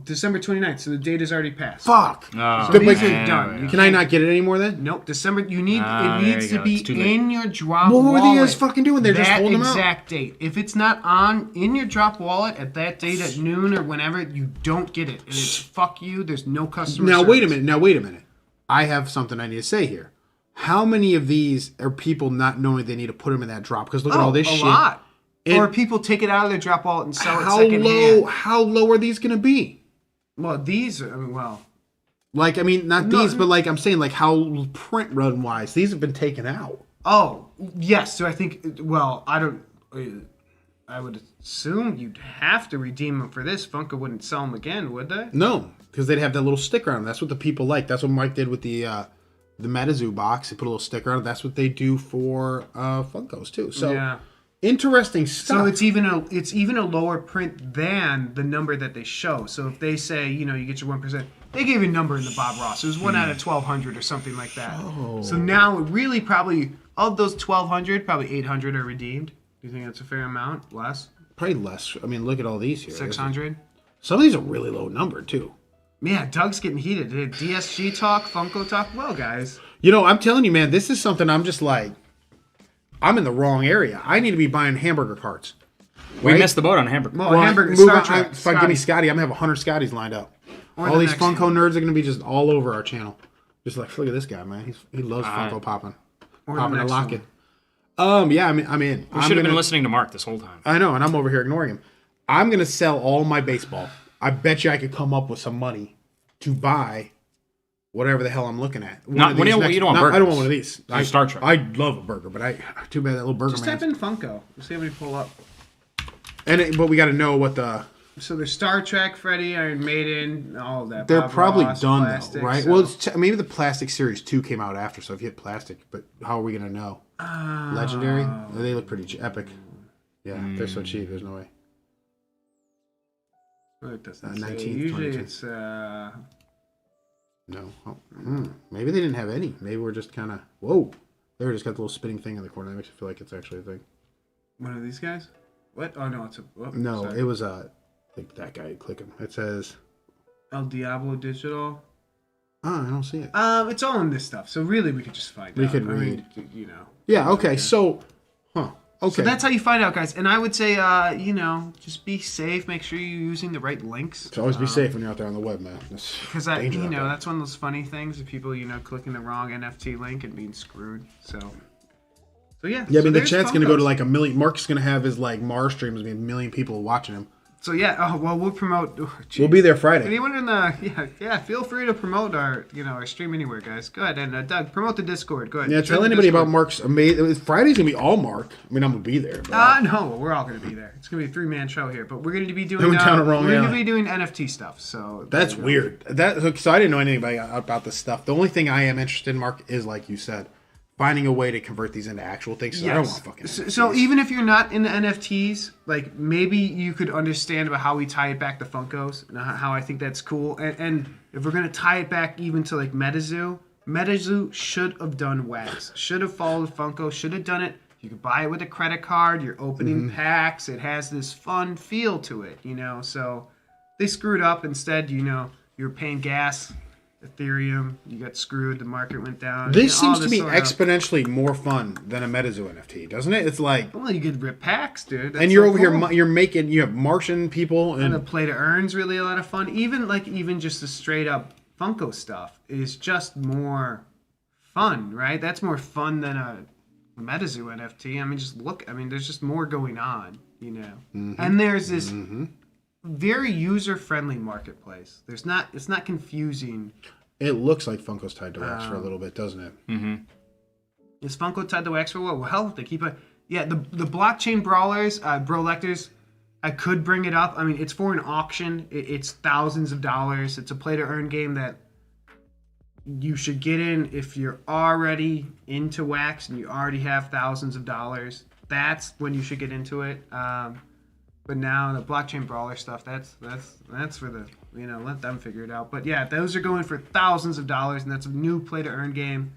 December 29th. So the date has already passed. Fuck. Oh, So these man. are done. Can I not get it anymore then? Nope. December. You need. Ah, it there needs you to go. It's too be late. in your drop What were wallet. they guys fucking doing? They're just that holding them out. exact date. If it's not in your drop wallet at that date at noon or whenever, you don't get it. And it's fuck you. There's no customer. Now wait a service. minute. I have something I need to say here. How many of these are people not knowing they need to put them in that drop? Because look at all this a shit. lot. And Or people take it out of their drop wallet and sell it how secondhand. low? How low are these going to be? Well, these are. Not Not these, but like I'm saying, like how print run wise, these have been taken out. Oh, yes. So I think. Well, I don't. I would assume you'd have to redeem them for this. Funko wouldn't sell them again, would they? No, because they'd have that little sticker on them. That's what the people like. That's what Mike did with the the MetaZoo box. They put a little sticker on it. That's what they do for Funkos too. So Yeah. interesting stuff. So it's even a lower print than the number that they show. So if they say, you get your 1%, they gave you a number in the Bob Ross. It was 1 out of 1,200 or something like that. Oh. So now it really probably, of those 1,200, probably 800 are redeemed. Do you think that's a fair amount? Less? Probably less. I mean, look at all these here. 600? Some of these are really low number too. Yeah, Doug's getting heated. DSG talk, Funko talk. Well, guys. I'm telling you, man, this is something I'm just like, I'm in the wrong area. I need to be buying hamburger carts. We right? missed the boat on hamburger. Well, Well, hamburger, move Star on. Trek, If I give me Scotty. Scotty, I'm gonna have 100 Scotties lined up. Or All the these next Funko one. nerds are gonna be just all over our channel. Just like, look at this guy, man. He loves Funko popping, Or the popping and next locking. one. Yeah, I'm in. We should have been listening to Mark this whole time. I know, and I'm over here ignoring him. I'm gonna sell all my baseball. I bet you I could come up with some money to buy whatever the hell I'm looking at. You don't want I burgers. don't want one of these. Star Trek. I love a burger, but too bad that little burger Just man. type in Funko. We'll see how many pull up. But we got to know what the. So there's Star Trek, Freddy, Iron Maiden, all of that. They're Bob probably Ross, done Plastic, though, right? so- Well, maybe the Plastic Series 2 came out after, so if you hit Plastic, but how are we gonna know? Legendary? They look pretty epic. Yeah, they're so cheap. There's no way. Well, it doesn't say. 19th, Usually 22nd. it's No. Oh, maybe they didn't have any. Maybe we're just kind of whoa. They just got the little spinning thing in the corner. That makes you feel like it's actually a thing. one of these guys. What? Oh no, it's a. Oh, No, sorry. it was I think that guy. Click him. It says. El Diablo Digital. Oh, I don't see it. It's all in this stuff. So really, we could just find We out. could I read. mean, Yeah. Okay. So. Okay. So that's how you find out, guys. And I would say, just be safe. Make sure you're using the right links. So always be safe when you're out there on the web, man. Because that's one of those funny things of people, clicking the wrong NFT link and being screwed. So yeah. Yeah, I so mean the there's chat's gonna go to Funkos. like 1 million. Mark's gonna have his like Mars streams, be 1 million people watching him. So yeah. Oh well, we'll promote. Oh, We'll be there Friday. Anyone in the feel free to promote our our stream anywhere, guys. Go ahead and Doug, promote the Discord. Go ahead. Yeah, Join tell the anybody Discord. about Mark's amazing. Friday's gonna be all Mark. I mean, I'm gonna be there. But, No, we're all going to be there. It's going to be a 3-man show here, but we're going to be doing Going down a wrong we're going to alley. be doing NFT stuff. So that's weird. So I didn't know anything about this stuff. The only thing I am interested in, Mark, is like you said, finding a way to convert these into actual things. So I don't want fucking. So even if you're not into NFTs, like maybe you could understand about how we tie it back to Funkos and how I think that's cool. And if we're going to tie it back even to like MetaZoo should have done wax. Should have followed Funko. Should have done it. You could buy it with a credit card. You're opening packs. It has this fun feel to it, So they screwed up. Instead, you're paying gas, Ethereum. You got screwed. The market went down. This all seems to be sort of- exponentially more fun than a MetaZoo NFT, doesn't it? It's like, Well, you could rip packs, dude. That's and you're so over cool. here, you have Martian people, And the and play to earn's really a lot of fun. Even just the straight up Funko stuff is just more fun, right? That's more fun than a MetaZoo NFT. I mean, just look. I mean, there's just more going on, And there's this very user friendly marketplace. It's not confusing. it looks like Funko's tied to wax for a little bit, doesn't it? Is Funko tied to wax for what? Well, they keep it. Yeah, the blockchain brawlers, brolectors. I could bring it up. I mean, it's for an auction. It's thousands of dollars. It's a play to earn game that you should get in if you're already into wax and you already have thousands of dollars. That's when you should get into it. But now the blockchain brawler stuff, that's for the let them figure it out. But yeah, those are going for thousands of dollars, and that's a new play to earn game.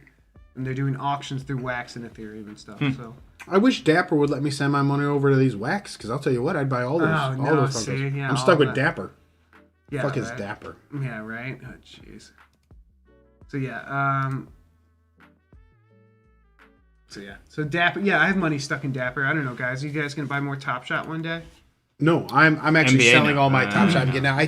And they're doing auctions through wax and Ethereum and stuff. So. I wish Dapper would let me send my money over to these wax, because I'll tell you what, I'd buy all those. Oh, all no, those see, Funkos. yeah, I'm all stuck with that. Dapper. Yeah, Fuck is right. Dapper? Yeah, right. Oh, jeez. So Dapper. Yeah, I have money stuck in Dapper. I don't know, guys. Are you guys gonna buy more Top Shot one day? No, I'm actually NBA selling now. all my Top Shot I'm getting now. I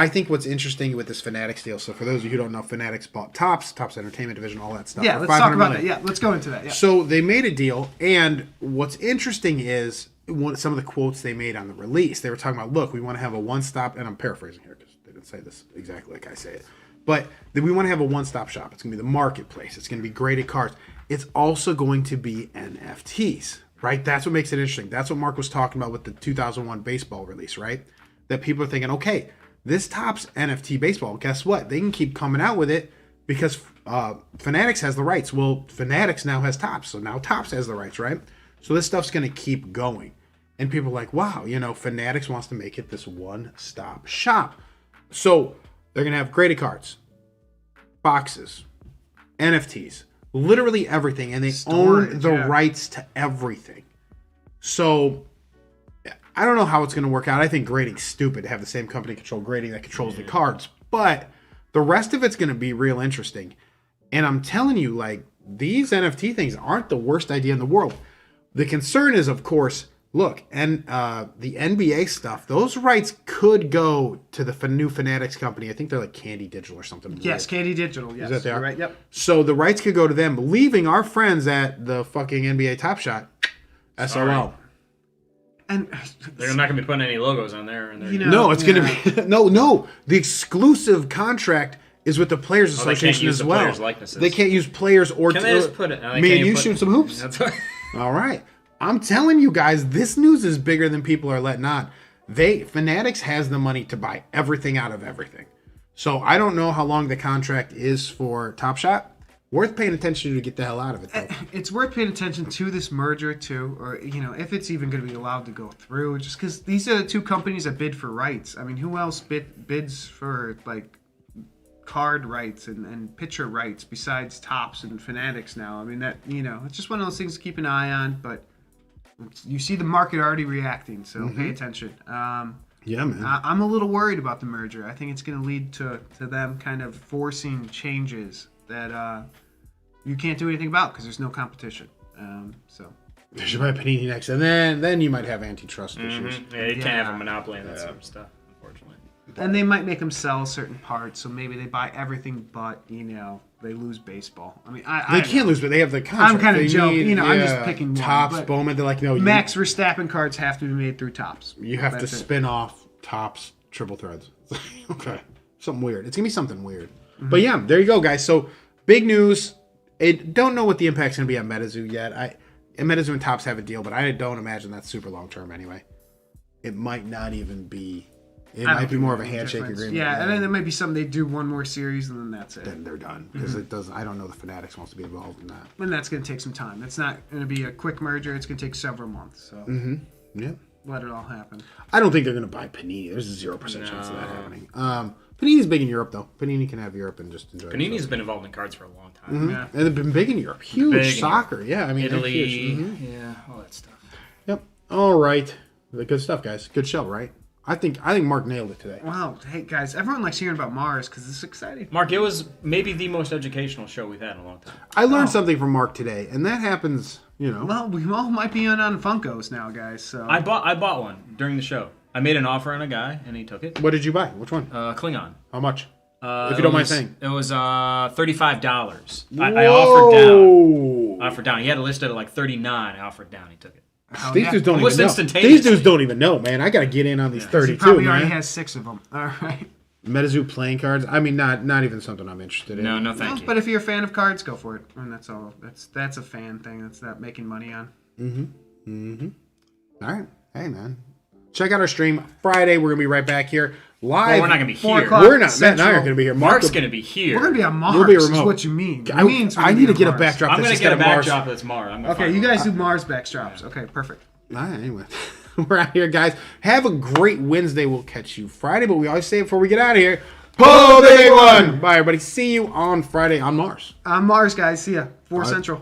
think what's interesting with this Fanatics deal. So for those of you who don't know, Fanatics bought Topps Entertainment Division, all that stuff. Yeah, for let's talk $500 about million. that. Yeah, let's go into that. Yeah. So they made a deal, and what's interesting is some of the quotes they made on the release. They were talking about, look, we want to have a one-stop, and I'm paraphrasing here because they didn't say this exactly like I say it, but we want to have a one-stop shop. It's going to be the marketplace. It's going to be graded cards. It's also going to be NFTs, right? That's what makes it interesting. That's what Mark was talking about with the 2001 baseball release, right? That people are thinking, okay, this Topps NFT baseball, guess what? They can keep coming out with it because Fanatics has the rights. Well, Fanatics now has Topps, so now Topps has the rights, right? So this stuff's going to keep going. And people are like, wow, Fanatics wants to make it this one-stop shop. So they're going to have graded cards, boxes, NFTs, literally everything. And they own the rights to everything. So I don't know how it's going to work out. I think grading's stupid to have the same company control grading that controls the cards. But the rest of it's going to be real interesting. And I'm telling you, like, these NFT things aren't the worst idea in the world. The concern is, of course, look, and the NBA stuff, those rights could go to the new Fanatics company. I think they're like Candy Digital or something. Yes, Candy Digital. Yes, is that they are? Right. Yep. So the rights could go to them, leaving our friends at the fucking NBA Top Shot, SOL. Sorry. And They're not going to be putting any logos on there. And No, it's going to be no. The exclusive contract is with the Players Association as well. Players' likenesses. They can't use players or. Can they just put it? Me and you shoot some hoops. That's what, All right. I'm telling you guys, this news is bigger than people are letting on. Fanatics has the money to buy everything out of everything. So I don't know how long the contract is for Top Shot. Worth paying attention to get the hell out of it, though. it's worth paying attention to this merger too, or if it's even going to be allowed to go through. Just because these are the two companies that bid for rights. I mean, who else bids for like card rights and picture rights besides Topps and Fanatics now? I mean, that it's just one of those things to keep an eye on. But you see the market already reacting, so pay attention. Yeah, man. I'm a little worried about the merger. I think it's going to lead to them kind of forcing changes that you can't do anything about because there's no competition. So You should buy Panini next, and then you might have antitrust issues. Yeah, you can't have a monopoly on that sort of stuff, unfortunately. And they might make them sell certain parts, so maybe they buy everything, but they lose baseball. I mean, They can't lose, but they have the contract. I'm kind of They joking. need, I'm just picking one. Topps, but Bowman. They're like, no, Max Verstappen cards have to be made through Topps. you have to That's it. spin off Topps triple threads. Okay, something weird. It's gonna be something weird. But yeah, there you go, guys. So big news. Don't know what the impact's gonna be on MetaZoo yet. MetaZoo and Topps have a deal, but I don't imagine that's super long term anyway. It might not even be. It might be more of a handshake agreement. Yeah, and then there might be something they do one more series and then that's it. Then they're done because it doesn't. I don't know the Fanatics wants to be involved in that. And that's going to take some time. It's not going to be a quick merger. It's going to take several months. So Yeah, let it all happen. I don't think they're going to buy Panini. There's a 0% chance of that happening. Panini's big in Europe though. Panini can have Europe and just enjoy. Panini's been involved in cards for a long time. Yeah. And they've been big in Europe. Huge Big in soccer. Yeah, I mean they're Italy, huge. yeah, all that stuff. Yep. All right. The good stuff, guys. Good show, right? I think Mark nailed it today. Wow. Hey, guys, everyone likes hearing about Mars because it's exciting. Mark, it was maybe the most educational show we've had in a long time. I learned something from Mark today, and that happens, Well, we all might be on Funkos now, guys. So I bought one during the show. I made an offer on a guy, and he took it. What did you buy? Which one? Klingon. How much? If you don't mind saying. It was $35. I offered down. He had it listed at like $39. I offered down. He took it. These dudes don't Almost even know. instantaneously. These dudes don't even know, man. I got to get in on these 32, he probably man. already has 6 of them. All right. MetaZoo playing cards. I mean, not even something I'm interested in. No, thank you. But if you're a fan of cards, go for it. And that's all. That's a fan thing. That's not making money on. All right. Hey, man. Check out our stream Friday. We're gonna be right back here live. Well, we're not gonna be 4 here. o'clock. We're not. Matt and I Central. aren't gonna be here. Mark's gonna be here. We're gonna be on Mars. We'll be Is remote. what you mean? I need to get a backdrop. I'm that's gonna just get a got Mars. backdrop that's Mars. I'm gonna Okay, find you one. guys do Mars backdrops. Okay, perfect. All right, anyway, we're out here, guys. Have a great Wednesday. We'll catch you Friday, but we always say it before we get out of here. Pull the big one. Bye, everybody. See you on Friday on Mars. On Mars, guys. See ya. 4 All right. Central.